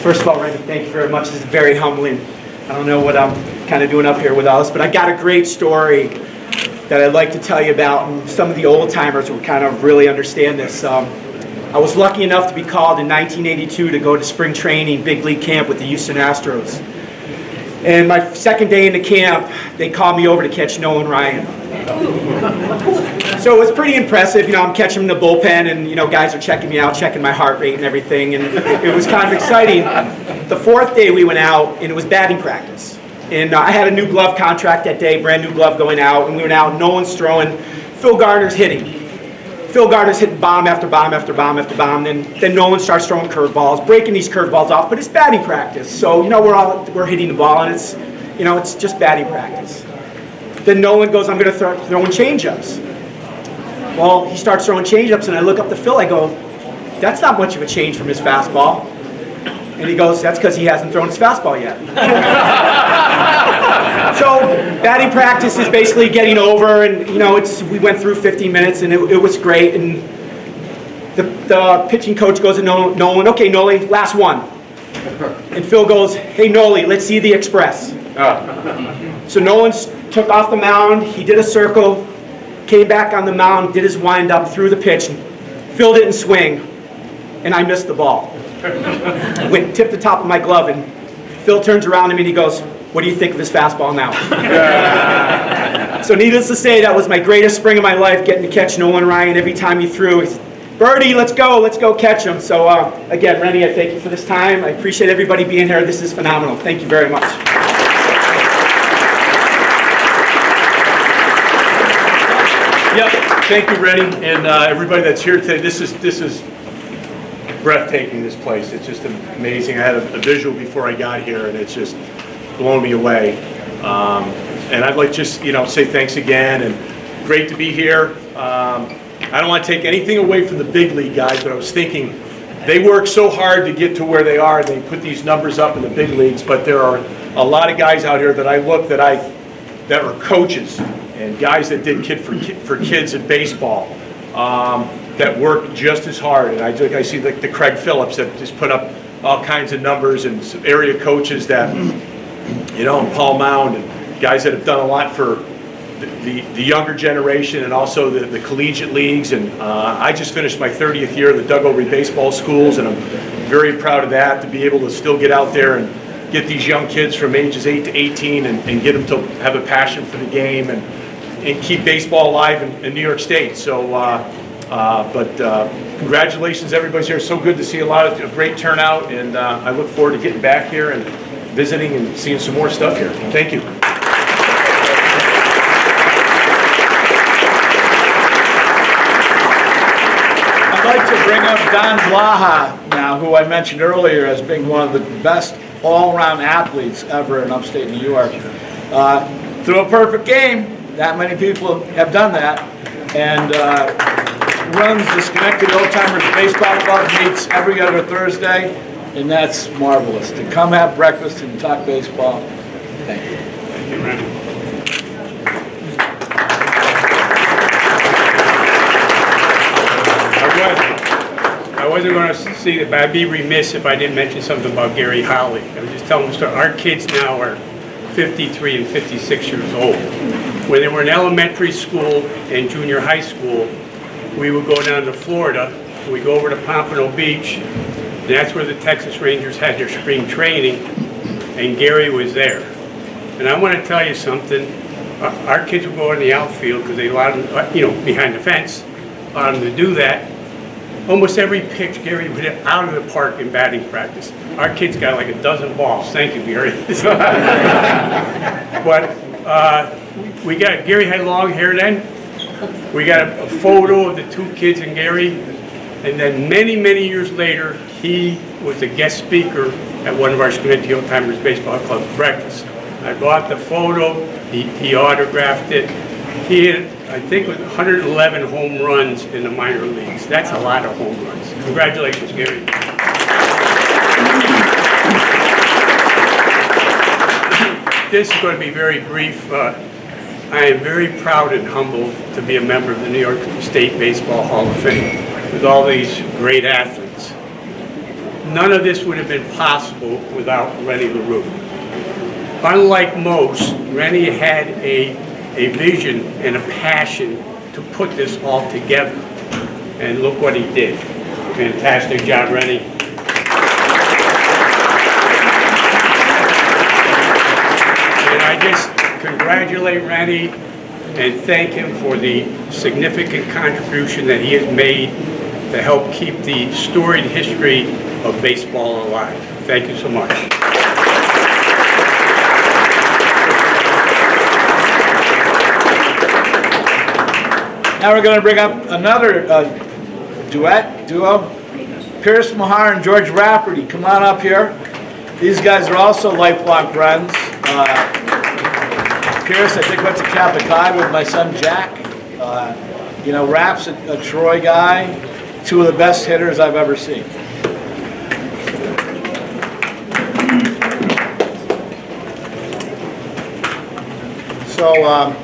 First of all, Randy, thank you very much. This is very humbling. I don't know what I'm kind of doing up here with us, but I got a great story that I'd like to tell you about, and some of the old timers will kind of really understand this. I was lucky enough to be called in 1982 to go to spring training, big league camp with the Houston Astros. And my second day in the camp, they called me over to catch Nolan Ryan. So it was pretty impressive. You know, I'm catching him in the bullpen, and you know, guys are checking me out, checking my heart rate and everything, and it was kind of exciting. The 4th day we went out, and it was batting practice. And I had a new glove contract that day, brand new glove going out, and we went out, and Nolan's throwing, Phil Garner's hitting. Phil Gardner's hitting bomb after bomb after bomb after bomb. Then Nolan starts throwing curveballs, breaking these curveballs off, but it's batting practice. So, we're hitting the ball, and it's just batting practice. Then Nolan goes, I'm going to start throwing changeups. Well, he starts throwing changeups, and I look up to Phil. I go, that's not much of a change from his fastball. And he goes, that's because he hasn't thrown his fastball yet. So batting practice is basically getting over, and we went through 15 minutes, and it was great. And the pitching coach goes to Nolan, okay, Noli, last one. And Phil goes, hey, Noli, let's see the express. So Nolan took off the mound, he did a circle, came back on the mound, did his wind-up, threw the pitch. Phil didn't swing, and I missed the ball. Tipped the top of my glove, and Phil turns around to me and he goes, what do you think of his fastball now? So needless to say, that was my greatest spring of my life, getting to catch Nolan Ryan every time he threw. He's, Birdie, let's go catch him. So again, Rennie, I thank you for this time. I appreciate everybody being here. This is phenomenal. Thank you very much. Yep, thank you, Rennie, and everybody that's here today. This is breathtaking, this place. It's just amazing. I had a visual before I got here, and it's just blown me away. And I'd like to just, say thanks again, and great to be here. I don't want to take anything away from the big league guys, but I was thinking they work so hard to get to where they are, and they put these numbers up in the big leagues, but there are a lot of guys out here that I look that are coaches and guys that did for kids in baseball that work just as hard. And I see the Craig Phillips that just put up all kinds of numbers, and some area coaches that, and Paul Mound, and guys that have done a lot for the younger generation, and also the collegiate leagues. And I just finished my 30th year of the Doug O'Ree Baseball Schools, and I'm very proud of that, to be able to still get out there and get these young kids from ages 8 to 18 and get them to have a passion for the game and keep baseball alive in New York State. So, congratulations, everybody's here. So good to see a great turnout, and I look forward to getting back here and visiting and seeing some more stuff here. Thank you. I'd like to bring up Don Blaha now, who I mentioned earlier as being one of the best all-around athletes ever in upstate New York. Through a perfect game, that many people have done that, and runs the Schenectady Old Timers Baseball Club, meets every other Thursday, and that's marvelous. To come have breakfast and talk baseball, thank you. Thank you, Randy. I wasn't going to see it, but I'd be remiss if I didn't mention something about Gary Holly. I was just telling them, our kids now are 53 and 56 years old. When they were in elementary school and junior high school, we would go down to Florida, and we'd go over to Pompano Beach, and that's where the Texas Rangers had their spring training, and Gary was there. And I want to tell you something, our kids would go in the outfield, because they allowed them, behind the fence, allowed them to do that. Almost every pitch Gary would hit out of the park in batting practice. Our kids got like a dozen balls. Thank you, Gary. But Gary had long hair then. We got a photo of the two kids and Gary. And then many, many years later, he was a guest speaker at one of our Schenectady Old Timers Baseball Club breakfasts. I bought the photo. He autographed it. He had, I think, 111 home runs in the minor leagues. That's a lot of home runs. Congratulations, Gary. This is going to be very brief. I am very proud and humbled to be a member of the New York State Baseball Hall of Fame with all these great athletes. None of this would have been possible without Rennie LaRue. Unlike most, Rennie had a vision and a passion to put this all together. And look what he did. Fantastic job, Rennie. And I just congratulate Rennie and thank him for the significant contribution that he has made to help keep the storied history of baseball alive. Thank you so much. Now we're going to bring up another duo. Pierce Mahar and George Rafferty, come on up here. These guys are also lifelong friends. Pierce, I think, went to Catholic High with my son Jack. You know, Raph's a Troy guy, two of the best hitters I've ever seen. So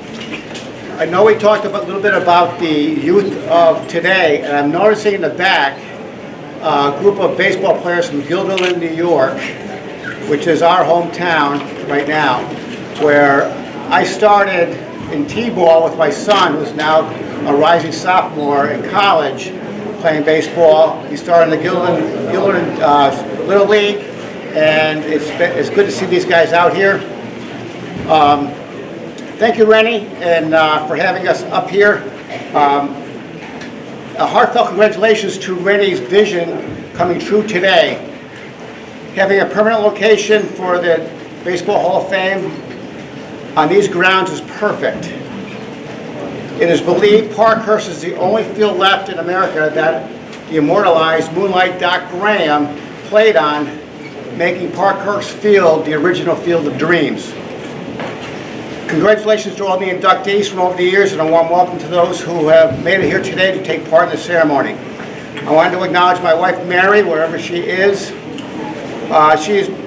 I know we talked a little bit about the youth of today, and I'm noticing in the back a group of baseball players from Guilderland, New York, which is our hometown right now, where I started in T-ball with my son, who's now a rising sophomore in college, playing baseball. He started in the Guilderland Little League, and it's good to see these guys out here. Thank you, Rennie, and for having us up here. A heartfelt congratulations to Rennie's vision coming true today. Having a permanent location for the Baseball Hall of Fame on these grounds is perfect. It is believed Parkhurst is the only field left in America that the immortalized Moonlight Doc Graham played on, making Parkhurst Field the original Field of Dreams. Congratulations to all the inductees from over the years, and a warm welcome to those who have made it here today to take part in the ceremony. I wanted to acknowledge my wife Mary, wherever she is.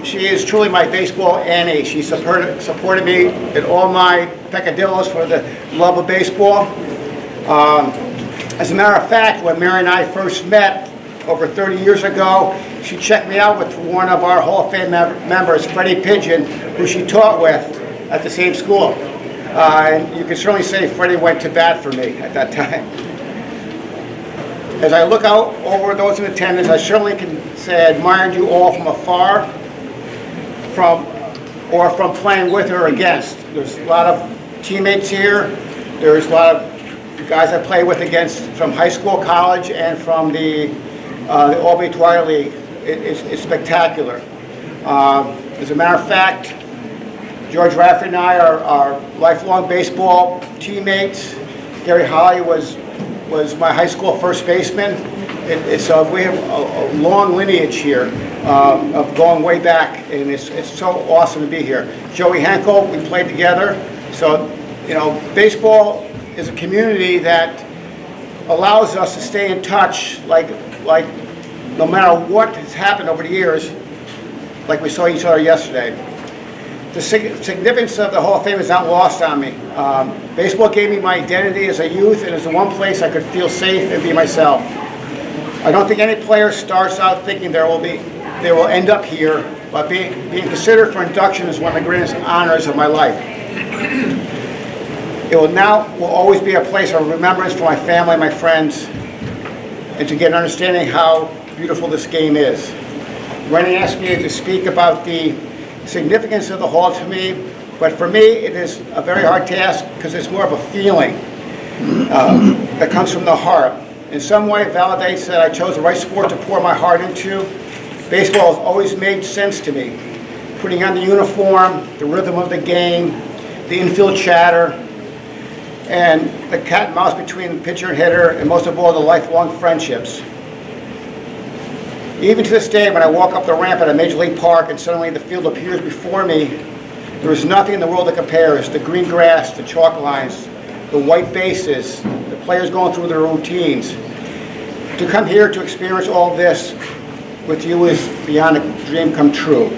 She is truly my baseball Annie. She supported me in all my peccadillos for the love of baseball. As a matter of fact, when Mary and I first met over 30 years ago, she checked me out with one of our Hall of Fame members, Freddie Pigeon, who she taught with at the same school. And you can certainly say Freddie went to bat for me at that time. As I look out over those in attendance, I certainly can say I admired you all from afar, from playing with or against. There's a lot of teammates here. There's a lot of guys I play with against from high school, college, and from the Albany Twilight League. It's spectacular. As a matter of fact, George Rafferty and I are lifelong baseball teammates. Gary Holly was my high school first baseman. We have a long lineage here of going way back, and it's so awesome to be here. Joey Henkel, we played together. So, you know, baseball is a community that allows us to stay in touch, like no matter what has happened over the years, like we saw each other yesterday. The significance of the Hall of Fame is not lost on me. Baseball gave me my identity as a youth, and it's the one place I could feel safe and be myself. I don't think any player starts out thinking they will end up here, but being considered for induction is one of the greatest honors of my life. It will always be a place of remembrance for my family, my friends, and to get an understanding how beautiful this game is. Rennie asked me to speak about the significance of the Hall to me, but for me it is a very hard task because it's more of a feeling that comes from the heart. In some way it validates that I chose the right sport to pour my heart into. Baseball has always made sense to me. Putting on the uniform, the rhythm of the game, the infield chatter, and the cat and mouse between the pitcher and hitter, and most of all the lifelong friendships. Even to this day, when I walk up the ramp at a Major League Park and suddenly the field appears before me, there is nothing in the world that compares. The green grass, the chalk lines, the white bases, the players going through their routines. To come here to experience all this with you is beyond a dream come true.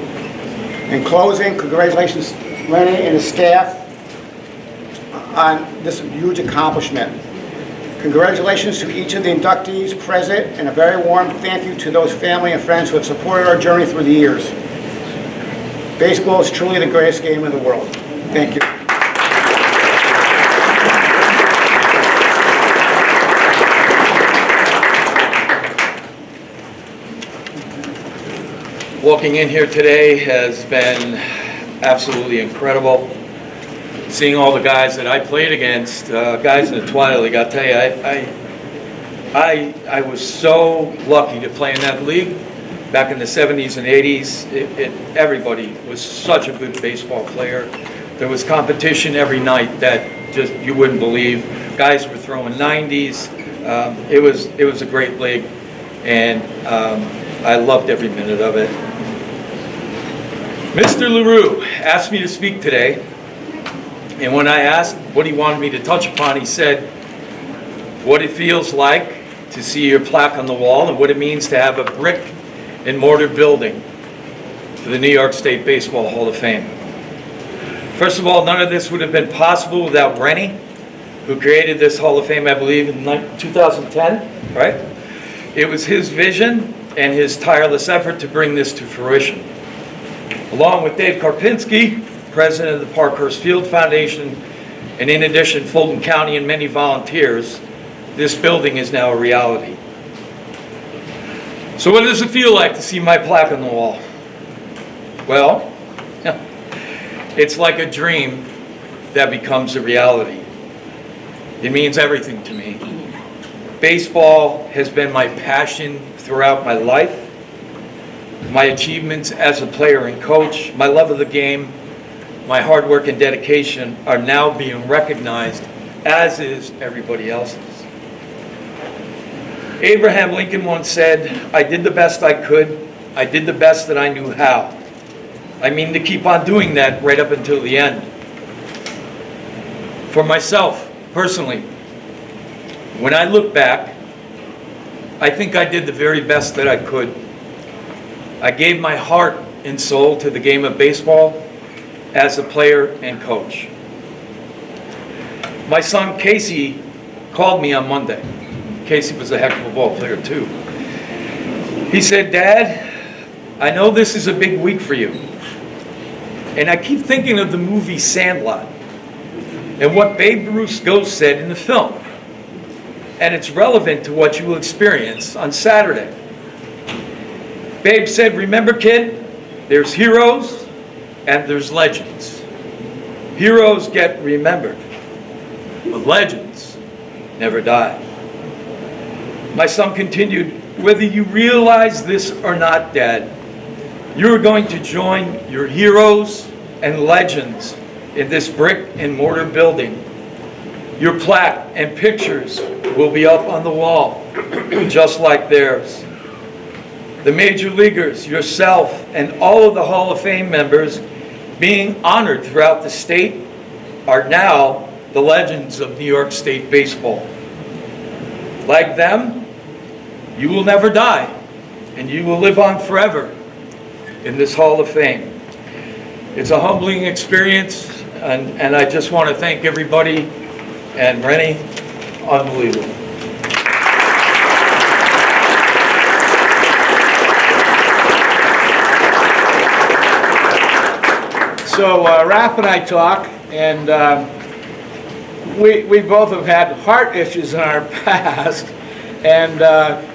In closing, congratulations, Rennie and his staff, on this huge accomplishment. Congratulations to each of the inductees present, and a very warm thank you to those family and friends who have supported our journey through the years. Baseball is truly the greatest game in the world. Thank you. Walking in here today has been absolutely incredible. Seeing all the guys that I played against, guys in the Twilight League, I'll tell you, I was so lucky to play in that league back in the 70s and 80s. Everybody was such a good baseball player. There was competition every night that just you wouldn't believe. Guys were throwing 90s. It was a great league, and I loved every minute of it. Mr. LaRue asked me to speak today, and when I asked what he wanted me to touch upon, he said what it feels like to see your plaque on the wall and what it means to have a brick and mortar building for the New York State Baseball Hall of Fame. First of all, none of this would have been possible without Rennie, who created this Hall of Fame, I believe, in 2010, right? It was his vision and his tireless effort to bring this to fruition. Along with Dave Karpinski, president of the Parkhurst Field Foundation, and in addition, Fulton County and many volunteers, this building is now a reality. So what does it feel like to see my plaque on the wall? Well, it's like a dream that becomes a reality. It means everything to me. Baseball has been my passion throughout my life. My achievements as a player and coach, my love of the game, my hard work and dedication are now being recognized, as is everybody else's. Abraham Lincoln once said, "I did the best I could. I did the best that I knew how." I mean to keep on doing that right up until the end. For myself, personally, when I look back, I think I did the very best that I could. I gave my heart and soul to the game of baseball as a player and coach. My son Casey called me on Monday. Casey was a heck of a ball player too. He said, "Dad, I know this is a big week for you. And I keep thinking of the movie Sandlot and what Babe Ruth's ghost said in the film. And it's relevant to what you will experience on Saturday. Babe said, 'Remember, kid, there's heroes and there's legends. Heroes get remembered, but legends never die.'" My son continued, "Whether you realize this or not, Dad, you're going to join your heroes and legends in this brick and mortar building. Your plaque and pictures will be up on the wall, just like theirs. The major leaguers, yourself, and all of the Hall of Fame members being honored throughout the state are now the legends of New York State baseball. Like them, you will never die, and you will live on forever in this Hall of Fame. It's a humbling experience, and I just want to thank everybody, and Rennie, unbelievable." So Raph and I talk, and we both have had heart issues in our past, and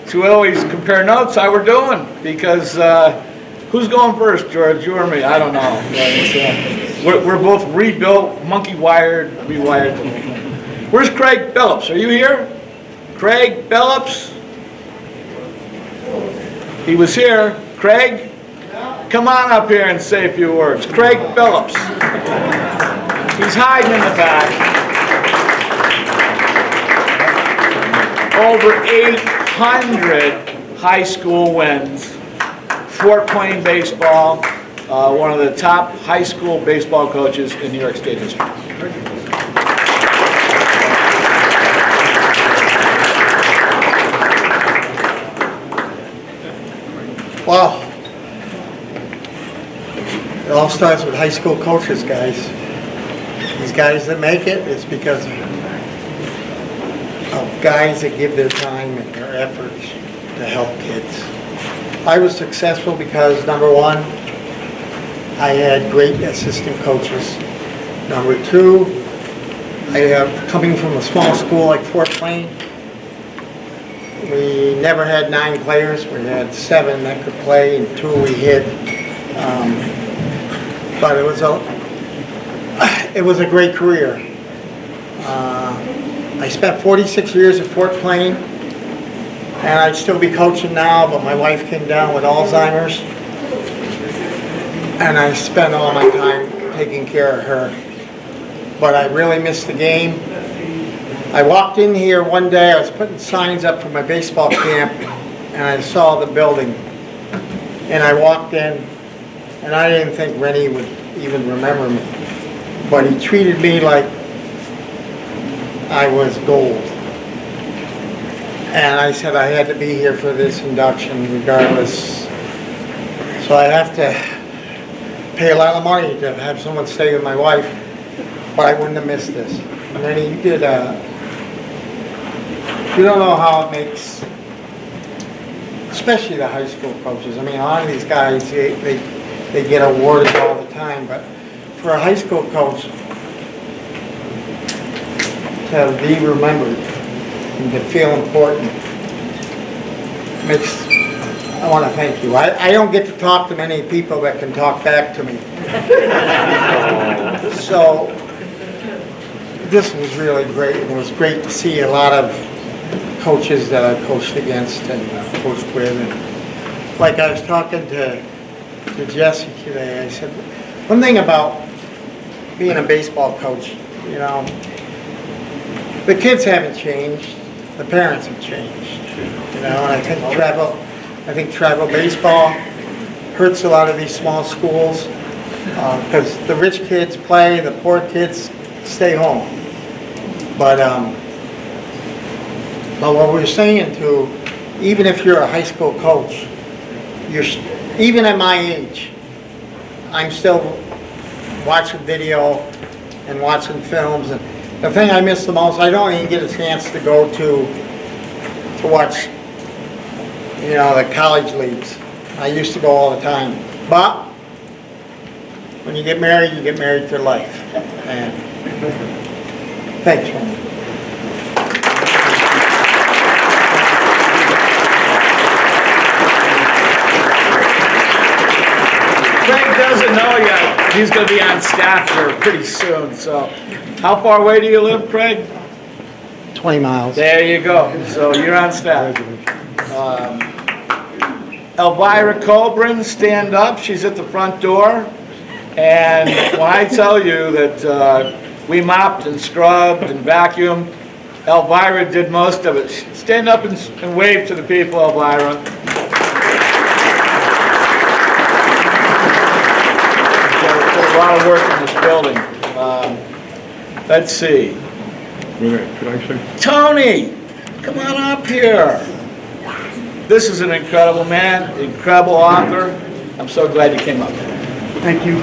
so we always compare notes how we're doing, because who's going first, George, you or me? I don't know. But, we're both rebuilt, monkey-wired, rewired. Where's Craig Billups? Are you here? Craig Billups? He was here. Craig? Come on up here and say a few words. Craig Billups. He's hiding in the back. Over 800 high school wins. Fort playing baseball. One of the top high school baseball coaches in New York State history. Wow. It all starts with high school coaches, guys. These guys that make it, it's because of guys that give their time and their efforts to help kids. I was successful because, number one, I had great assistant coaches. Number two, coming from a small school like Fort Plain, we never had 9 players. We had 7 that could play and 2 we hit. But it was a great career. I spent 46 years at Fort Plain, and I'd still be coaching now, but my wife came down with Alzheimer's, and I spent all my time taking care of her. But I really missed the game, I walked in here one day, I was putting signs up for my baseball camp, and I saw the building. And I walked in, and I didn't think Rennie would even remember me. But he treated me like I was gold. And I said I had to be here for this induction regardless. So I have to pay a lot of money to have someone stay with my wife, but I wouldn't have missed this. Rennie, you did you don't know how it makes, especially the high school coaches. I mean, a lot of these guys, they get awarded all the time, but for a high school coach to be remembered and to feel important makes, I want to thank you. I don't get to talk to many people that can talk back to me. So this was really great, and it was great to see a lot of coaches that I coached against and coached with. And like I was talking to Jesse today, I said, one thing about being a baseball coach, you know, the kids haven't changed, the parents have changed, you know, and I think travel baseball hurts a lot of these small schools because the rich kids play, the poor kids stay home. But what we're saying too, even if you're a high school coach, even at my age, I'm still watching video and watching films. And the thing I miss the most, I don't even get a chance to go to watch, you know, the college leagues. I used to go all the time. But when you get married for life. And thanks, Ron. Craig doesn't know yet. He's going to be on staff here pretty soon. So, how far away do you live, Craig? 20 miles. There you go. So you're on staff. Elvira Colbrin, stand up. She's at the front door. And when I tell you that we mopped and scrubbed and vacuumed, Elvira did most of it. Stand up and wave to the people, Elvira. There's a lot of work in this building. Let's see. Could I say? Tony, come on up here. This is an incredible man, incredible author. I'm so glad you came up. Thank you.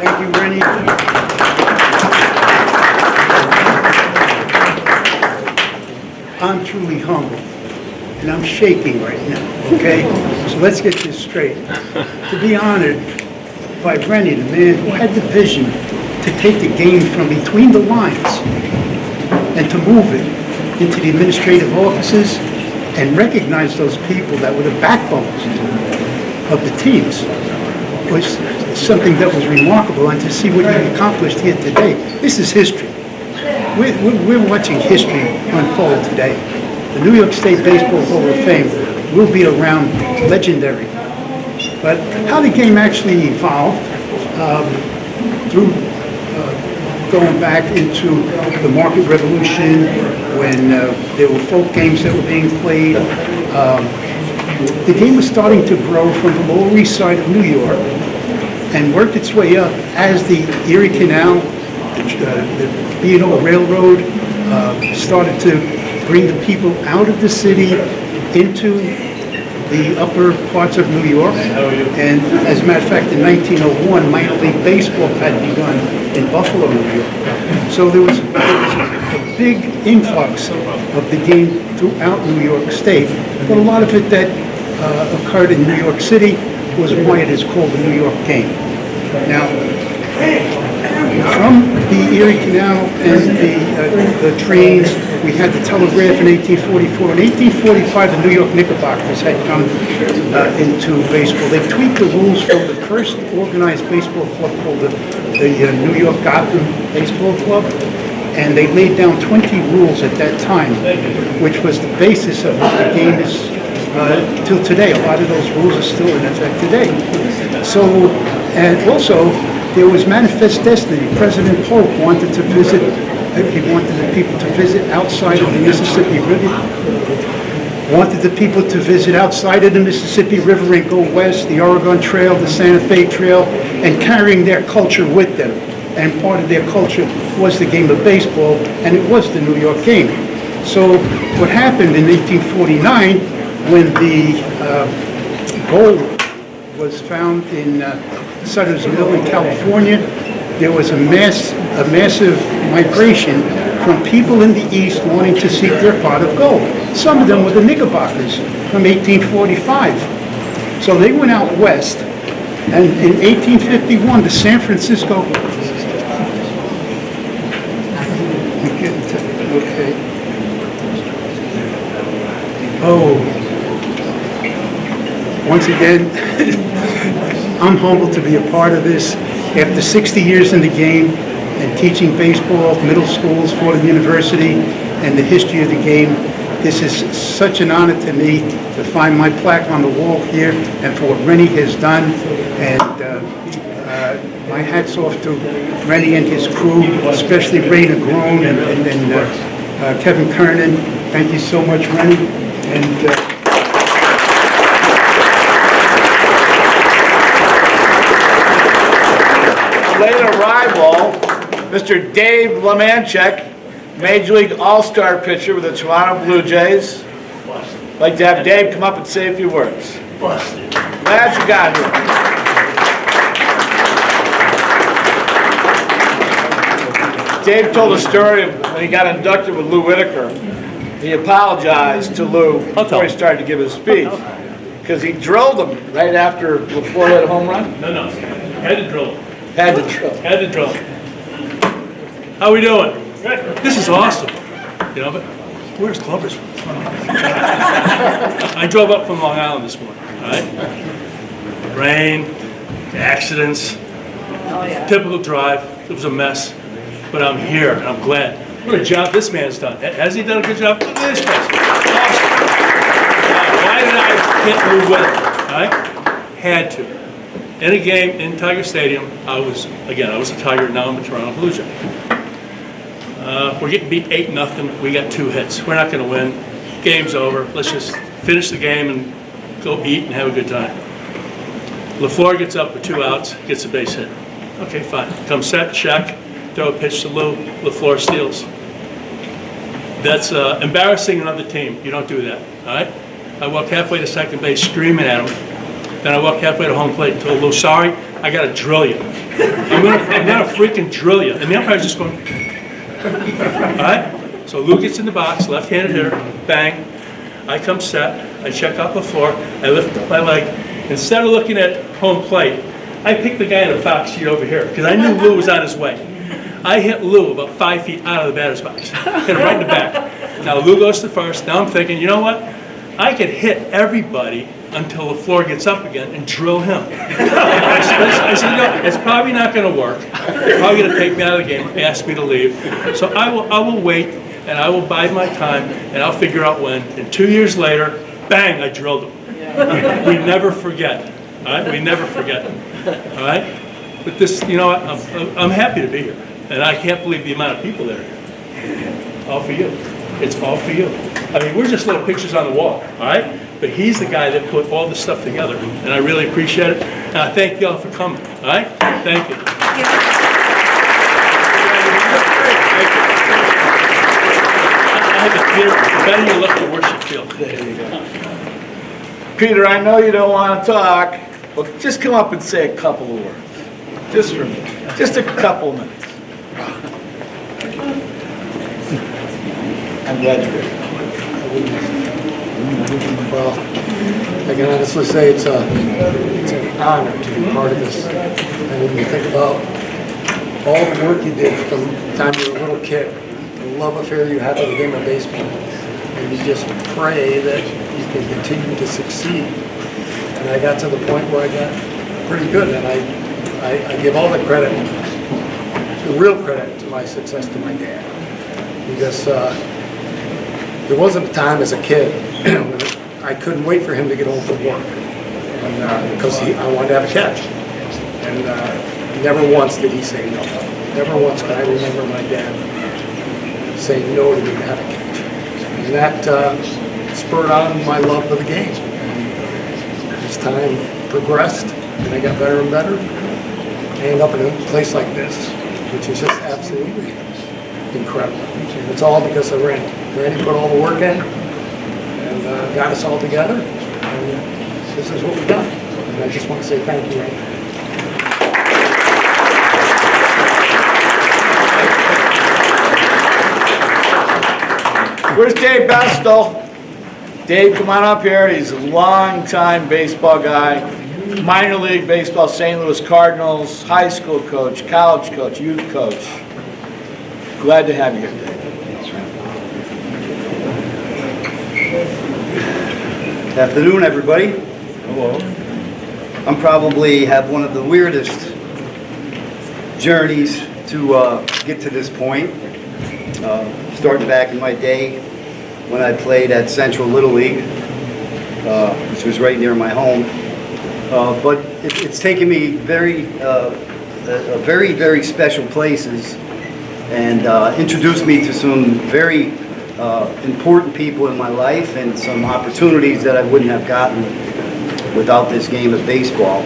Thank you, Rennie. I'm truly humbled, and I'm shaking right now, okay? So let's get this straight. To be honored by Rennie, the man who had the vision to take the game from between the lines and to move it into the administrative offices and recognize those people that were the backbones of the teams was something that was remarkable, and to see what you accomplished here today. This is history. We're watching history unfold today. The New York State Baseball Hall of Fame will be around legendary. But how the game actually evolved through going back into the market revolution, when there were folk games that were being played, the game was starting to grow from the Lower East Side of New York and worked its way up as the Erie Canal, the B&O Railroad started to bring the people out of the city into the upper parts of New York. And as a matter of fact, in 1901, minor league baseball had begun in Buffalo, New York. So there was a big influx of the game throughout New York State, but a lot of it that occurred in New York City was why it is called the New York game. Now, from the Erie Canal and the trains, we had the telegraph in 1844. In 1845, the New York Knickerbockers had come into baseball. They tweaked the rules from the first organized baseball club called the New York Gotham Baseball Club, and they laid down 20 rules at that time, which was the basis of what the game is till today. A lot of those rules are still in effect today. So, and also, there was Manifest Destiny. President Polk wanted to visit He wanted the people to visit outside of the Mississippi River. Wanted the people to visit outside of the Mississippi River and go west, the Oregon Trail, the Santa Fe Trail, and carrying their culture with them. And part of their culture was the game of baseball, and it was the New York game. So what happened in 1849, when the gold was found in Sutter's Mill in California, there was a massive migration from people in the East wanting to seek their pot of gold. Some of them were the Knickerbockers from 1845. So they went out west, and in 1851, the San Francisco... Okay. Oh. Once again, I'm humbled to be a part of this. After 60 years in the game and teaching baseball, middle schools, Fordham University, and the history of the game, this is such an honor to me to find my plaque on the wall here and for what Rennie has done. And my hat's off to Rennie and his crew, especially Ray Negron and Kevin Kernan. Thank you so much, Rennie. And late arrival, Mr. Dave Lemanchek, Major League All-Star pitcher with the Toronto Blue Jays. I'd like to have Dave come up and say a few words. Glad you got here. Dave told a story of when he got inducted with Lou Whitaker. He apologized to Lou before he started to give his speech because he drilled him right after LaFleur hit a home run. No. Had to drill him. Had to drill. Had to drill. How we doing? This is awesome. You know, but where's Clover's? I drove up from Long Island this morning, all right? Rain, accidents, typical drive. It was a mess, but I'm here and I'm glad. What a job this man's done. Has he done a good job? Look at this place. Awesome. Why did I hit Lou with it? All right? Had to. In a game in Tiger Stadium, I was a Tiger, now I'm a Toronto Blue Jay. We're getting beat 8-0. We got 2 hits. We're not going to win. Game's over. Let's just finish the game and go eat and have a good time. LaFleur gets up with 2 outs, gets a base hit. Okay, fine. Come set, check, throw a pitch to Lou. LaFleur steals. That's embarrassing another team. You don't do that, all right? I walk halfway to second base screaming at him. Then I walk halfway to home plate and told Lou, sorry, I got to drill you. I'm gonna freaking drill you. And the umpire's just going, all right? So Lou gets in the box, left-handed hitter, bang. I come set, I check out the floor, I lift up my leg. Instead of looking at home plate, I picked the guy in the box seat over here because I knew Lou was on his way. I hit Lou about 5 feet out of the batter's box. Hit him right in the back. Now Lou goes to first. Now I'm thinking, you know what? I could hit everybody until the floor gets up again and drill him. I said, no, it's probably not going to work. They're probably going to take me out of the game, ask me to leave. So I will wait, and I will bide my time, and I'll figure out when. And 2 years later, bang, I drilled him. We never forget. All right, we never forget. All right, but this, you know what? I'm happy to be here, and I can't believe the amount of people that are here. All for you. It's all for you. I mean, we're just little pictures on the wall. All right. But he's the guy that put all this stuff together, and I really appreciate it. And I thank y'all for coming, all right? Thank you. I have a theory, the better you look, the worse you feel. There you go. Peter, I know you don't want to talk, but just come up and say a couple of words. Just for me. Just a couple of minutes. I'm glad you're here. Well, I can honestly say it's an honor to be part of this. And when you think about all the work you did from the time you were a little kid, the love affair you had with the game of baseball, and you just pray that you can continue to succeed. And I got to the point where I got pretty good, and I give all the credit, the real credit to my success to my dad. Because there wasn't a time as a kid when I couldn't wait for him to get home from work, and because I wanted to have a catch. And never once did he say no. Never once can I remember my dad saying no to being a coach. And that spurred on my love for the game. And as time progressed, and I got better and better, I ended up in a place like this, which is just absolutely incredible. And it's all because of Randy. Randy put all the work in and got us all together. And this is what we've done. And I just want to say thank you, Randy. Where's Dave Bestel? Dave, come on up here. He's a long-time baseball guy. Minor league baseball, St. Louis Cardinals, high school coach, college coach, youth coach. Glad to have you here, Dave. Afternoon, everybody. Hello. I'm probably have one of the weirdest journeys to get to this point. Starting back in my day when I played at Central Little League, which was right near my home. But it's taken me very, very special places and introduced me to some very important people in my life and some opportunities that I wouldn't have gotten without this game of baseball.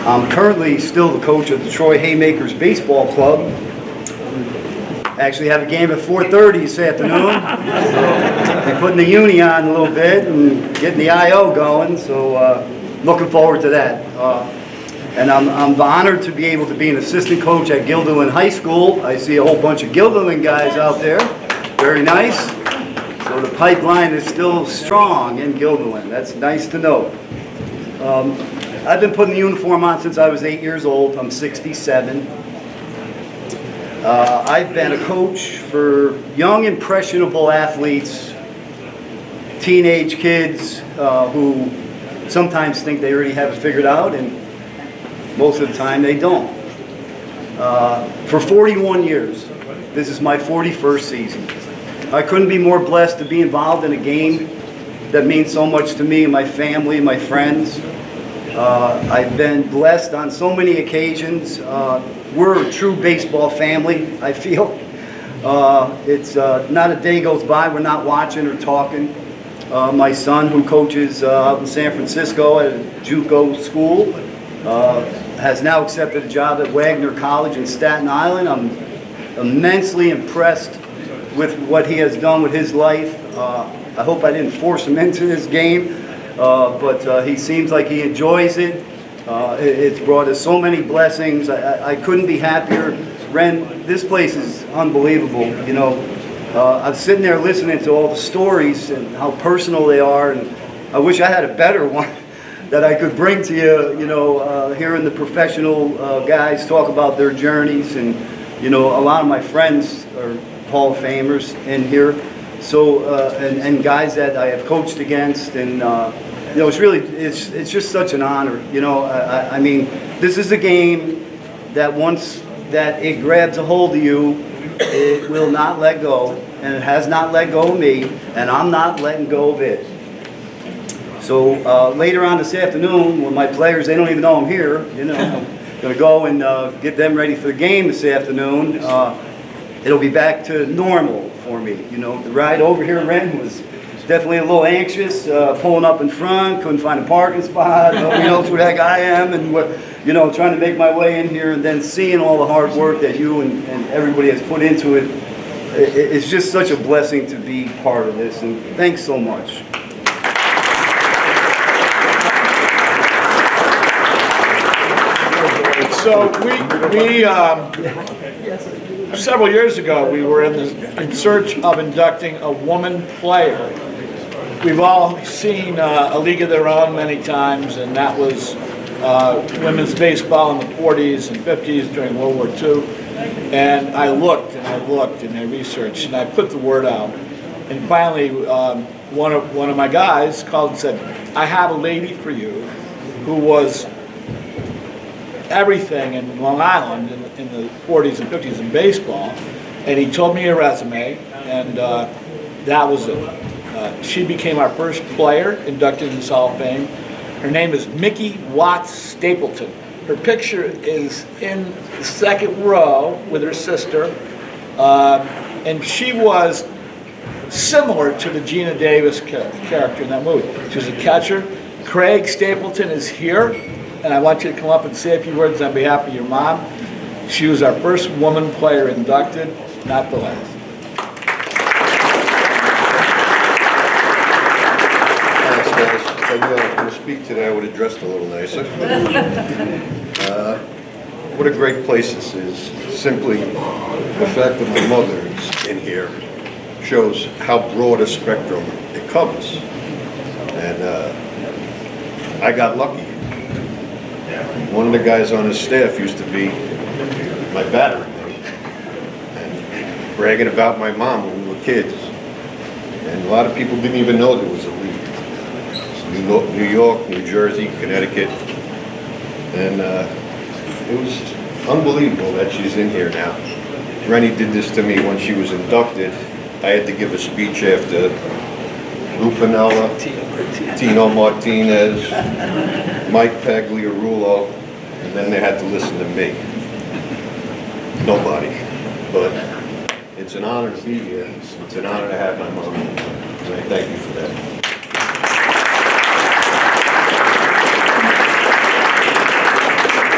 I'm currently still the coach of the Troy Haymakers Baseball Club. Actually have a game at 4:30 this afternoon. So I'm putting the uni on a little bit and getting the IO going, so looking forward to that. And I'm honored to be able to be an assistant coach at Guilderland High School. I see a whole bunch of Guilderland guys out there. Very nice. So the pipeline is still strong in Guilderland. That's nice to know. I've been putting the uniform on since I was 8 years old. I'm 67. I've been a coach for young, impressionable athletes, teenage kids who sometimes think they already have it figured out, and most of the time they don't. For 41 years, this is my 41st season. I couldn't be more blessed to be involved in a game that means so much to me and my family, my friends. I've been blessed on so many occasions. We're a true baseball family, I feel. It's not a day goes by we're not watching or talking. My son, who coaches out in San Francisco at a JUCO school, has now accepted a job at Wagner College in Staten Island. I'm immensely impressed with what he has done with his life. I hope I didn't force him into this game, but he seems like he enjoys it. It's brought us so many blessings. I couldn't be happier. Ren, this place is unbelievable. You know, I'm sitting there listening to all the stories and how personal they are, and I wish I had a better one that I could bring to you, you know, hearing the professional guys talk about their journeys. And, you know, a lot of my friends are Hall of Famers in here. So, and guys that I have coached against, and, you know, it's just such an honor. You know, I mean, this is a game that once that it grabs a hold of you, it will not let go, and it has not let go of me, and I'm not letting go of it. So later on this afternoon, when my players, they don't even know I'm here, you know, I'm going to go and get them ready for the game this afternoon. It'll be back to normal for me. You know, the ride over here, Ren, was definitely a little anxious, pulling up in front, couldn't find a parking spot, nobody knows who the heck I am, and you know, trying to make my way in here, and then seeing all the hard work that you and everybody has put into it. It's just such a blessing to be part of this, and thanks so much. So we several years ago, we were in search of inducting a woman player. We've all seen A League of Their Own many times, and that was women's baseball in the 40s and 50s during World War II. And I looked and I researched and I put the word out. And finally, one of my guys called and said, I have a lady for you who was everything in Long Island in the 40s and 50s in baseball. And he told me a resume, and that was it. She became our first player inducted into the Hall of Fame. Her name is Mickey Watts Stapleton. Her picture is in the second row with her sister. And she was similar to the Gina Davis character in that movie. She was a catcher. Craig Stapleton is here, and I want you to come up and say a few words on behalf of your mom. She was our first woman player inducted, not the last. Thanks, guys. If I knew I was going to speak today, I would have dressed a little nicer. What a great place this is. Simply the fact that my mother is in here shows how broad a spectrum it covers. And I got lucky. One of the guys on his staff used to be my battery mate, and bragging about my mom when we were kids. And a lot of people didn't even know there was a league. New York, New Jersey, Connecticut, and it was unbelievable that she's in here now. Rennie did this to me when she was inducted. I had to give a speech after Lou Piniella, Tino Martinez, Mike Pagliarulo, and then they had to listen to me. Nobody. But it's an honor to be here. It's an honor to have my mom. And I thank you for that.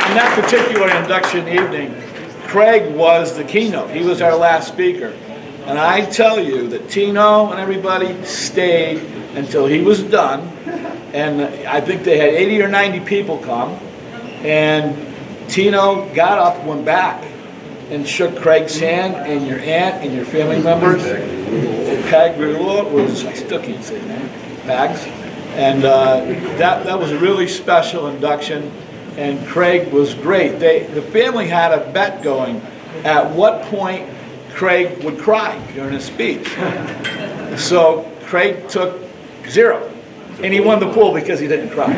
On that particular induction evening, Craig was the keynote. He was our last speaker. And I tell you that Tino and everybody stayed until he was done. And I think they had 80 or 90 people come. And Tino got up, went back, and shook Craig's hand, and your aunt and your family members. Pagliarulo was, I still can't say his name, Pags. And that was a really special induction. And Craig was great. The family had a bet going at what point Craig would cry during his speech. So Craig took 0, and he won the pool because he didn't cry.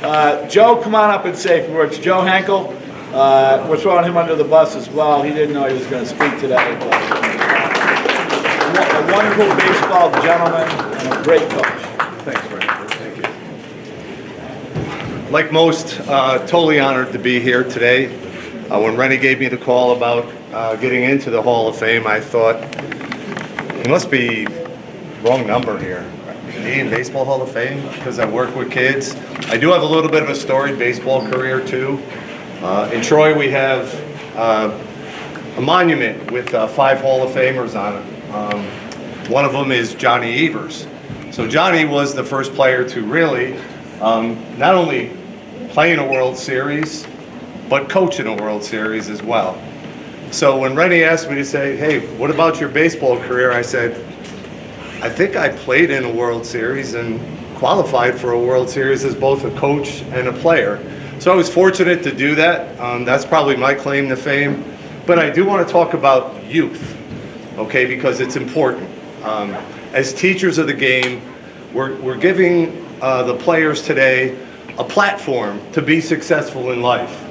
So, Joe, come on up and say a few words. Joe Henkel, we're throwing him under the bus as well. He didn't know he was going to speak today. But, a wonderful baseball gentleman and a great coach. Thanks, Frank. Thank you. Like most, totally honored to be here today. When Rennie gave me the call about getting into the Hall of Fame, I thought, he must be wrong number here. Me in Baseball Hall of Fame, because I work with kids. I do have a little bit of a storied baseball career too. In Troy, we have a monument with 5 Hall of Famers on it. One of them is Johnny Evers. So Johnny was the first player to really not only play in a World Series, but coach in a World Series as well. So when Rennie asked me to say, hey, what about your baseball career? I said, I think I played in a World Series and qualified for a World Series as both a coach and a player. So I was fortunate to do that. That's probably my claim to fame. But I do want to talk about youth, okay, because it's important. As teachers of the game, we're giving the players today a platform to be successful in life.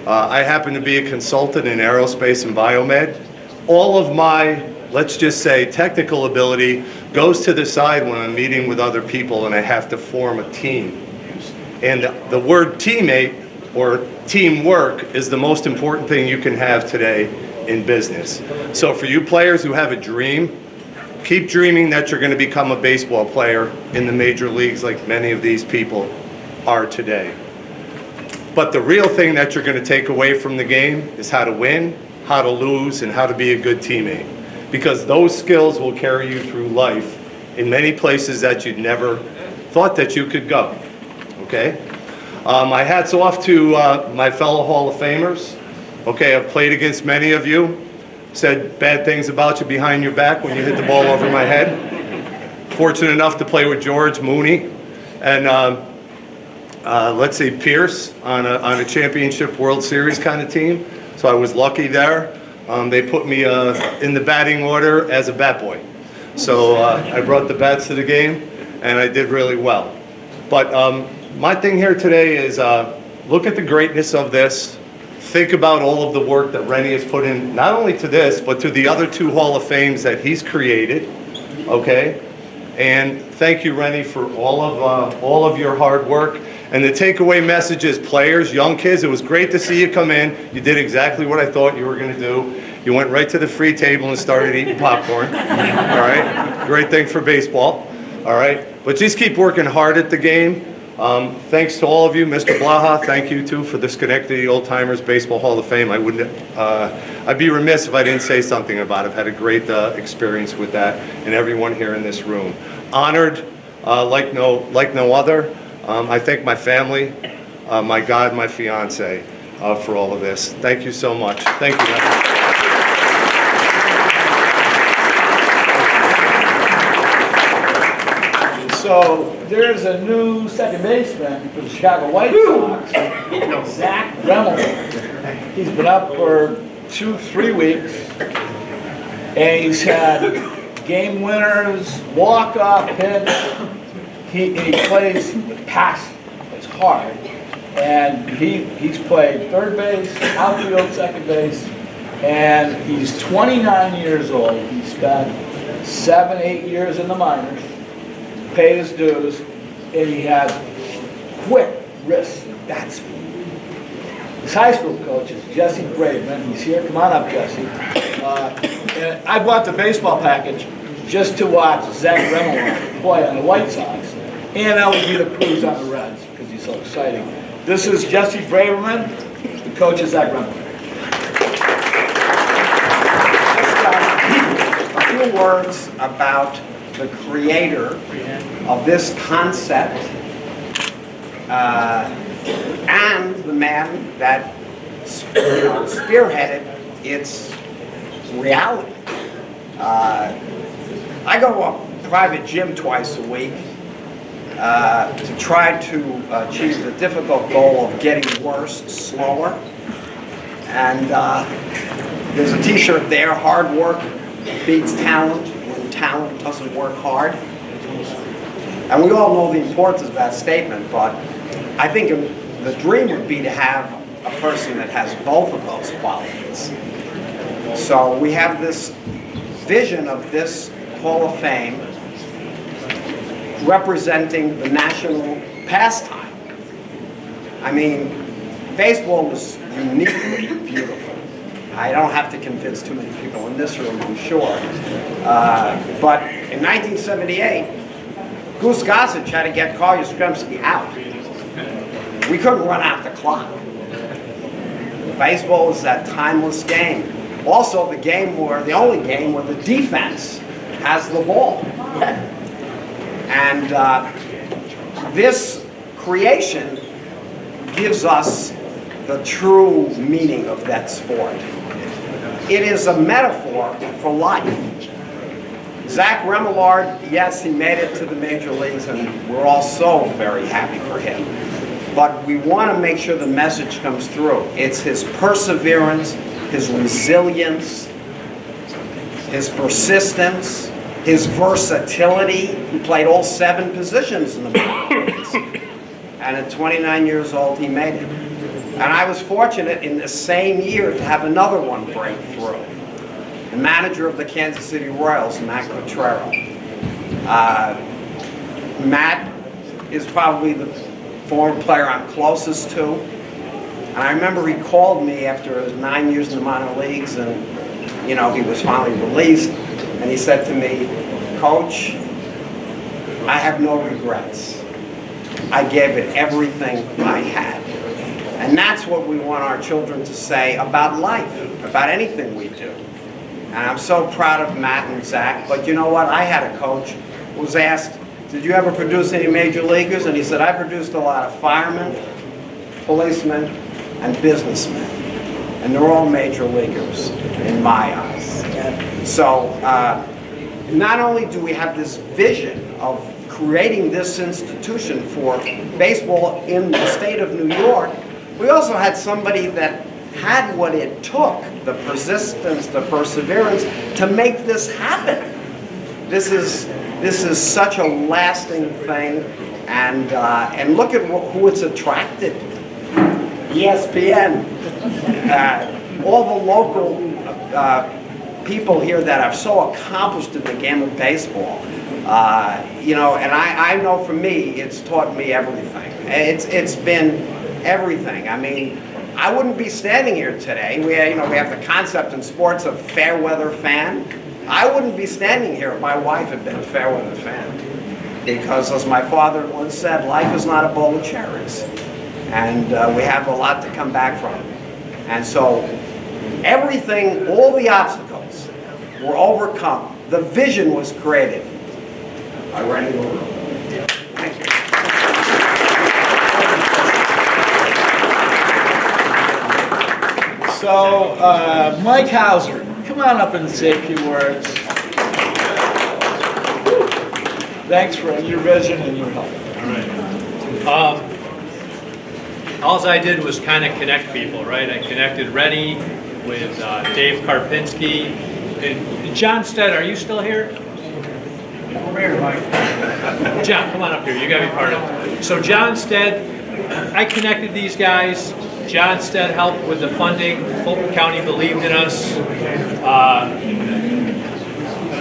I happen to be a consultant in aerospace and biomed. All of my, let's just say, technical ability goes to the side when I'm meeting with other people and I have to form a team. And the word teammate or teamwork is the most important thing you can have today in business. So for you players who have a dream, keep dreaming that you're going to become a baseball player in the major leagues like many of these people are today. But the real thing that you're going to take away from the game is how to win, how to lose, and how to be a good teammate. Because those skills will carry you through life in many places that you'd never thought that you could go. Okay? My hat's off to my fellow Hall of Famers. Okay, I've played against many of you, said bad things about you behind your back when you hit the ball over my head. Fortunate enough to play with George Mooney and let's say Pierce on a championship World Series kind of team. So I was lucky there. They put me in the batting order as a bat boy. So I brought the bats to the game and I did really well. But my thing here today is look at the greatness of this. Think about all of the work that Rennie has put in, not only to this, but to the other 2 Hall of Fames that he's created, okay? And thank you, Rennie, for all of your hard work. And the takeaway message is, players, young kids, it was great to see you come in. You did exactly what I thought you were going to do. You went right to the free table and started eating popcorn. All right? Great thing for baseball. All right? But just keep working hard at the game. Thanks to all of you. Mr. Blaha, thank you too for the Schenectady Old Timers Baseball Hall of Fame. I'd be remiss if I didn't say something about it. I've had a great experience with that, and everyone here in this room. Honored like no other. I thank my family, my God, my fiance for all of this. Thank you so much. Thank you. So there's a new second baseman for the Chicago White Sox, Zach Remel. He's been up for 2-3 weeks, and he's had game winners, walk-off hits. He plays pass, it's hard, and he's played third base, outfield, second base, and he's 29 years old. He spent 7-8 years in the minors, paid his dues, and he has quick wrists. That's his high school coach is Jesse Braveman. He's here. Come on up, Jesse. And I bought the baseball package just to watch Zach Remel play on the White Sox, and that would be the cruise on the Reds because he's so exciting. This is Jesse Braverman, the coach of Zach Remel. A few words about the creator of this concept and the man that spearheaded its reality. I go to a private gym twice a week to try to achieve the difficult goal of getting worse slower. And there's a t-shirt there, hard work beats talent when talent doesn't work hard. And we all know the importance of that statement, but I think the dream would be to have a person that has both of those qualities. So we have this vision of this Hall of Fame representing the national pastime. I mean, baseball was uniquely beautiful. I don't have to convince too many people in this room, I'm sure. But in 1978, Goose Gossage had to get Carl Yastrzemski out. We couldn't run out the clock. Baseball is that timeless game. Also the only game where the defense has the ball. And this creation gives us the true meaning of that sport. It is a metaphor for life. Zach Remillard, yes, he made it to the major leagues, and we're all so very happy for him. But we want to make sure the message comes through. It's his perseverance, his resilience, his persistence, his versatility. He played all 7 positions in the major leagues. And at 29 years old, he made it. And I was fortunate in the same year to have another one break through. The manager of the Kansas City Royals, Matt Quatraro. Matt is probably the former player I'm closest to. And I remember he called me after his 9 years in the minor leagues, and he was finally released. And he said to me, "Coach, I have no regrets. I gave it everything I had." And that's what we want our children to say about life, about anything we do. And I'm so proud of Matt and Zach, but you know what? I had a coach who was asked, "Did you ever produce any major leaguers?" And he said, "I produced a lot of firemen, policemen, and businessmen. And they're all major leaguers in my eyes." So not only do we have this vision of creating this institution for baseball in the state of New York, we also had somebody that had what it took, the persistence, the perseverance, to make this happen. This is such a lasting thing, and look at who it's attracted. ESPN, all the local people here that are so accomplished in the game of baseball, and I know for me, it's taught me everything. It's been everything. I mean, I wouldn't be standing here today. We have the concept in sports of fair weather fan. I wouldn't be standing here if my wife had been a fair weather fan. Because as my father once said, life is not a bowl of cherries. And we have a lot to come back from. And so everything, all the obstacles were overcome. The vision was created by Rennie LaRue. Thank you. So, Mike Hauser, come on up and say a few words. Thanks for your vision and your help. All right. All I did was kind of connect people, right? I connected Rennie with Dave Karpinski. And John Stead, are you still here? Over here, Mike. John, come on up here. You got to be part of it. So John Stead, I connected these guys. John Stead helped with the funding. Fulton County believed in us.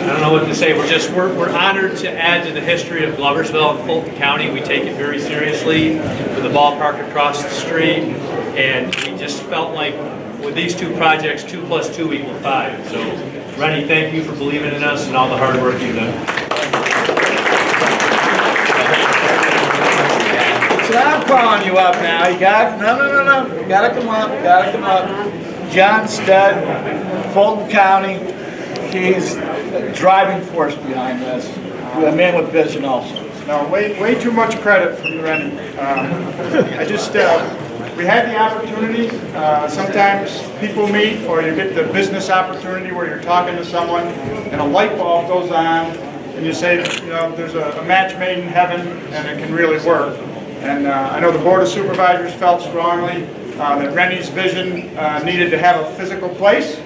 I don't know what to say. We're honored to add to the history of Gloversville and Fulton County. We take it very seriously with the ballpark across the street, and we just felt like with these two projects, 2 + 2 = 5. So, Rennie, thank you for believing in us and all the hard work you've done. So I'm calling you up now. You got no. You gotta come up. John Stead, Fulton County. He's the driving force behind this. A man with vision also. No, way too much credit from Rennie. We had the opportunity. Sometimes people meet, or you get the business opportunity where you're talking to someone, and a light bulb goes on, and you say, there's a match made in heaven, and it can really work. And I know the Board of Supervisors felt strongly that Rennie's vision needed to have a physical place.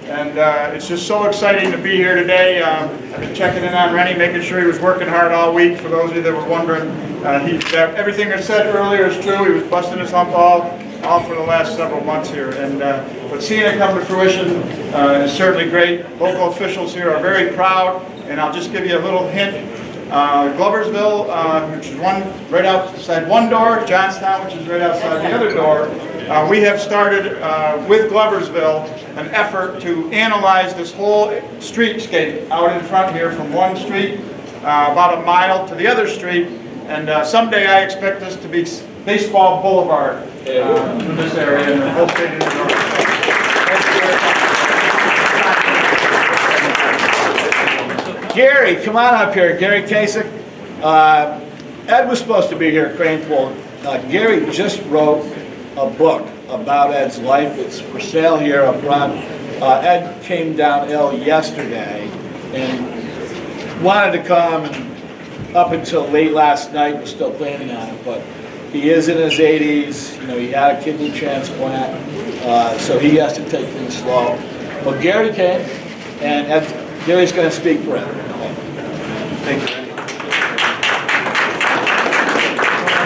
And it's just so exciting to be here today. I've been checking in on Rennie, making sure he was working hard all week. For those of you that were wondering, everything I said earlier is true. He was busting his hump all for the last several months here. And but seeing it come to fruition is certainly great. Local officials here are very proud. And I'll just give you a little hint. Gloversville, which is right outside one door, Johnstown, which is right outside the other door. We have started with Gloversville an effort to analyze this whole streetscape out in front here from one street about a mile to the other street, and someday I expect this to be Baseball Boulevard in this area and the whole state of New York. Gary, come on up here. Gary Kasich. Ed was supposed to be here at Crane Pool. Gary just wrote a book about Ed's life. It's for sale here up front. Ed came down ill yesterday and wanted to come, and up until late last night was still planning on it, but he is in his 80s. He had a kidney transplant, so he has to take things slow. But Gary came, and Gary's going to speak for Ed. Thank you.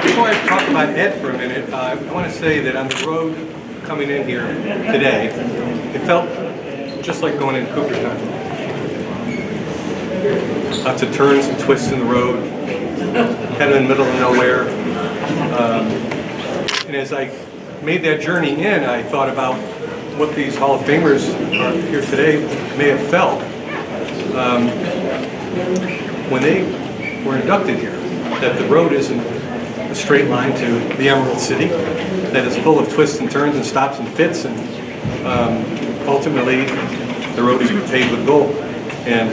Before I talk about Ed for a minute, I want to say that on the road coming in here today, it felt just like going into Cooperstown. Lots of turns and twists in the road, kind of in the middle of nowhere. And as I made that journey in, I thought about what these Hall of Famers are here today may have felt when they were inducted here, that the road isn't a straight line to the Emerald City, that is full of twists and turns and stops and fits, and ultimately the road is paved with gold. And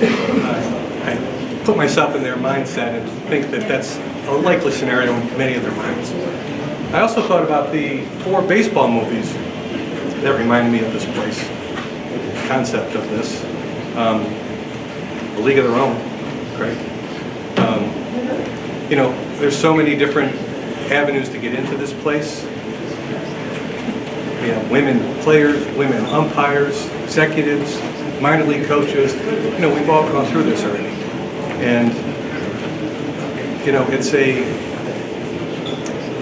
I put myself in their mindset and think that that's a likely scenario in many of their minds. I also thought about the 4 baseball movies that reminded me of this place, the concept of this. A League of Their Own, great. There's so many different avenues to get into this place. We have women players, women umpires, executives, minor league coaches. We've all gone through this already. And, it's a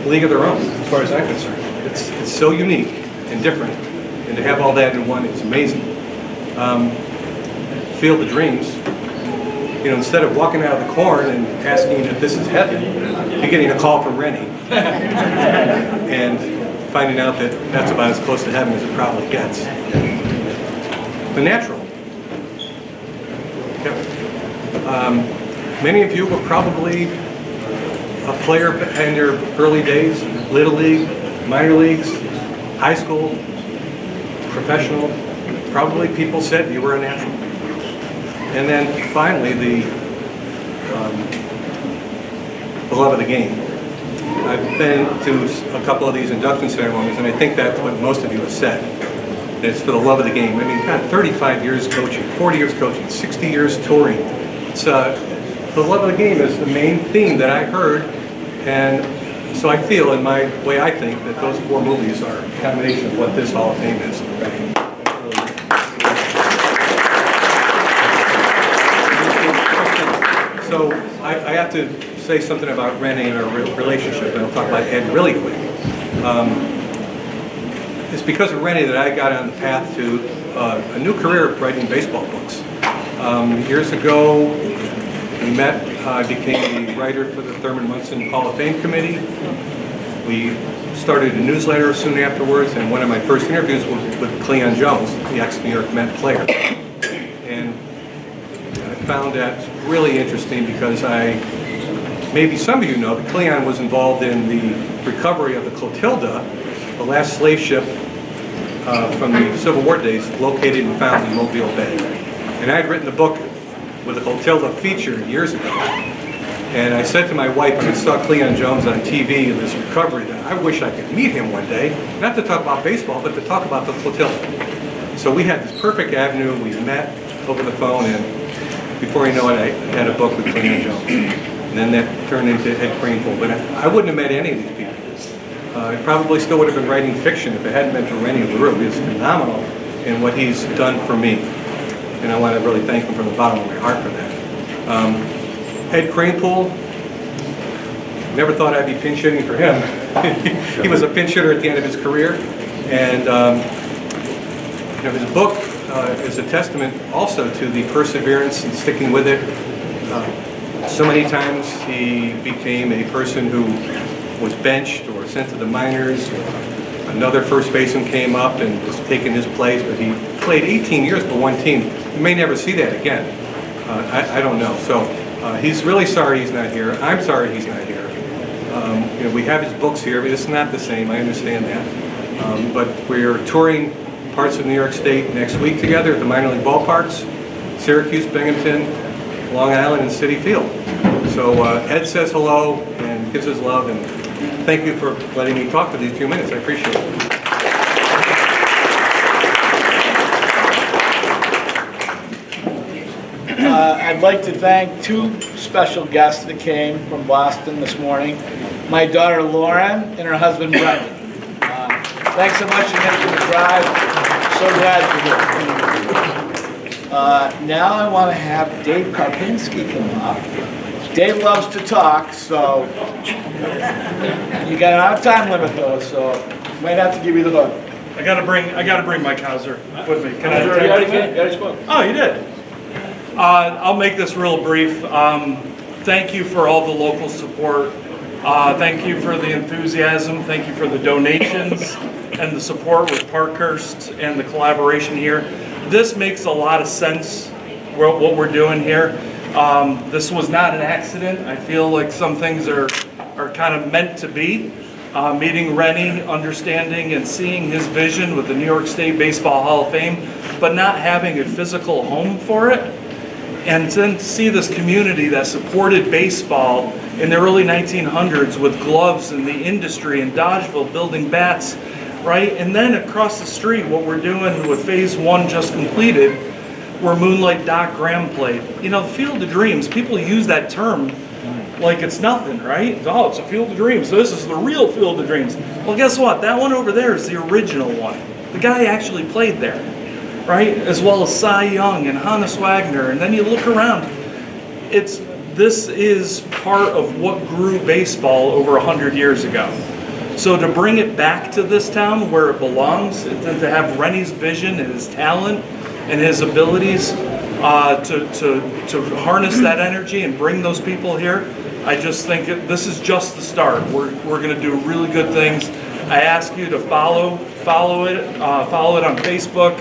league of their own, as far as I'm concerned. It's so unique and different. And to have all that in one is amazing. Field of Dreams. Instead of walking out of the corn and asking if this is heaven, you're getting a call from Rennie. and finding out that that's about as close to heaven as it probably gets. The natural. Many of you were probably a player in your early days, Little League, minor leagues, high school, professional. Probably people said you were a natural. And then finally, the love of the game. I've been to a couple of these induction ceremonies, and I think that's what most of you have said. It's for the love of the game. I mean, God, 35 years coaching, 40 years coaching, 60 years touring. It's the love of the game is the main theme that I heard, and so I feel, in my way I think, that those 4 movies are a combination of what this Hall of Fame is. So I have to say something about Rennie and our relationship, and I'll talk about Ed really quick. It's because of Rennie that I got on the path to a new career of writing baseball books. Years ago, we met, I became the writer for the Thurman Munson Hall of Fame Committee. We started a newsletter soon afterwards, and one of my first interviews was with Cleon Jones, the ex-New York Met player. And I found that really interesting because maybe some of you know that Cleon was involved in the recovery of the Clotilda, the last slave ship from the Civil War days, located and found in Mobile Bay. And I had written a book with the Clotilda feature years ago. And I said to my wife when I saw Cleon Jones on TV in this recovery that I wish I could meet him one day, not to talk about baseball, but to talk about the Clotilda. So we had this perfect avenue. We met over the phone, and before you know it, I had a book with Cleon Jones. And then that turned into Ed Kranepool. But I wouldn't have met any of these people. I probably still would have been writing fiction if it hadn't been for Rennie LaRue. He's phenomenal in what he's done for me. And I want to really thank him from the bottom of my heart for that. Ed Kranepool, never thought I'd be pinch hitting for him. He was a pinch hitter at the end of his career. And his book is a testament also to the perseverance and sticking with it. So many times he became a person who was benched or sent to the minors. Another first baseman came up and was taking his place, but he played 18 years for one team. You may never see that again. I don't know. So he's really sorry he's not here. I'm sorry he's not here. We have his books here, but it's not the same. I understand that. But we're touring parts of New York State next week together at the minor league ballparks, Syracuse, Binghamton, Long Island, and Citi Field. So Ed says hello and gives his love, and thank you for letting me talk for these few minutes. I appreciate it. I'd like to thank 2 special guests that came from Boston this morning. My daughter Lauren and her husband Brendan. Thanks so much again for the drive. So glad you're here. Now I want to have Dave Karpinski come up. Dave loves to talk, so you got an out of time limit though, so might have to give you the hook. I gotta bring my Kaiser with me. Can I? You already spoke. Oh, you did. I'll make this real brief. Thank you for all the local support. Thank you for the enthusiasm. Thank you for the donations and the support with Parkhurst and the collaboration here. This makes a lot of sense, what we're doing here. This was not an accident. I feel like some things are kind of meant to be. Meeting Rennie, understanding and seeing his vision with the New York State Baseball Hall of Fame, but not having a physical home for it. And then to see this community that supported baseball in the early 1900s with gloves in the industry in Dodgeville building bats, right? And then across the street, what we're doing with Phase 1 just completed, where Moonlight Doc Graham played. You know, the Field of Dreams, people use that term like it's nothing, right? Oh, it's a Field of Dreams, so this is the real Field of Dreams. Well, guess what? That one over there is the original one. The guy actually played there, right? As well as Cy Young and Hannes Wagner. And then you look around, this is part of what grew baseball over 100 years ago. So to bring it back to this town where it belongs, and to have Rennie's vision and his talent and his abilities to harness that energy and bring those people here, I just think this is just the start. We're going to do really good things. I ask you to follow it on Facebook,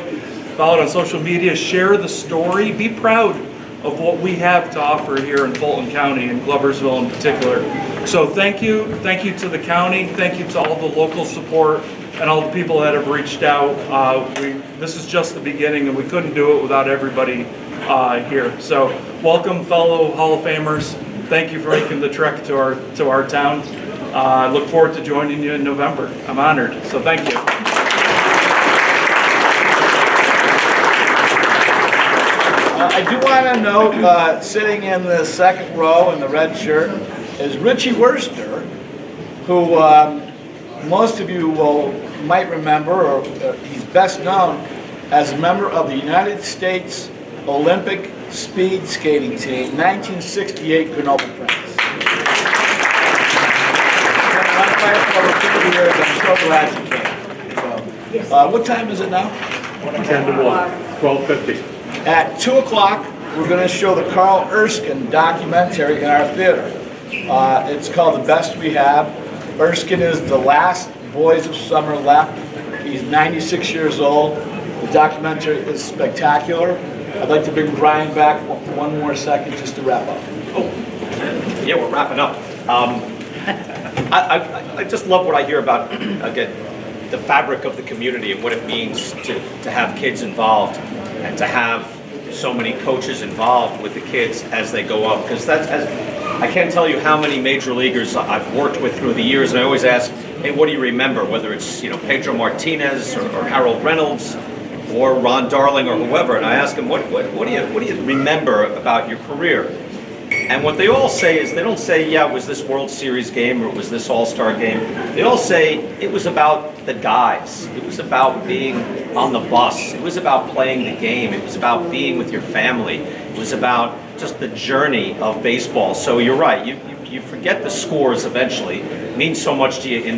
follow it on social media, share the story, be proud of what we have to offer here in Fulton County and Gloversville in particular. So thank you to the county, thank you to all the local support and all the people that have reached out. This is just the beginning, and we couldn't do it without everybody here. So welcome, fellow Hall of Famers. Thank you for making the trek to our town. I look forward to joining you in November. I'm honored, so thank you. I do want to note, sitting in the second row in the red shirt is Richie Worster, who most of you might remember, or he's best known as a member of the United States Olympic speed skating team, 1968 Grenoble Prince. I'm so glad you came. So, what time is it now? 10 to 1, 12:50. At 2 o'clock, we're going to show the Carl Erskine documentary in our theater. It's called The Best We Have. Erskine is the last Boys of Summer left. He's 96 years old. The documentary is spectacular. I'd like to bring Brian back one more second just to wrap up. Oh, yeah, we're wrapping up. I just love what I hear about, again, the fabric of the community and what it means to have kids involved and to have so many coaches involved with the kids as they go up. Because I can't tell you how many major leaguers I've worked with through the years, and I always ask, hey, what do you remember? Whether it's Pedro Martinez or Harold Reynolds or Ron Darling or whoever, and I ask them, what do you remember about your career? And what they all say is, they don't say, yeah, it was this World Series game or it was this All-Star game. They all say it was about the guys. It was about being on the bus. It was about playing the game. It was about being with your family. It was about just the journey of baseball. So you're right, you forget the scores eventually. It means so much to you in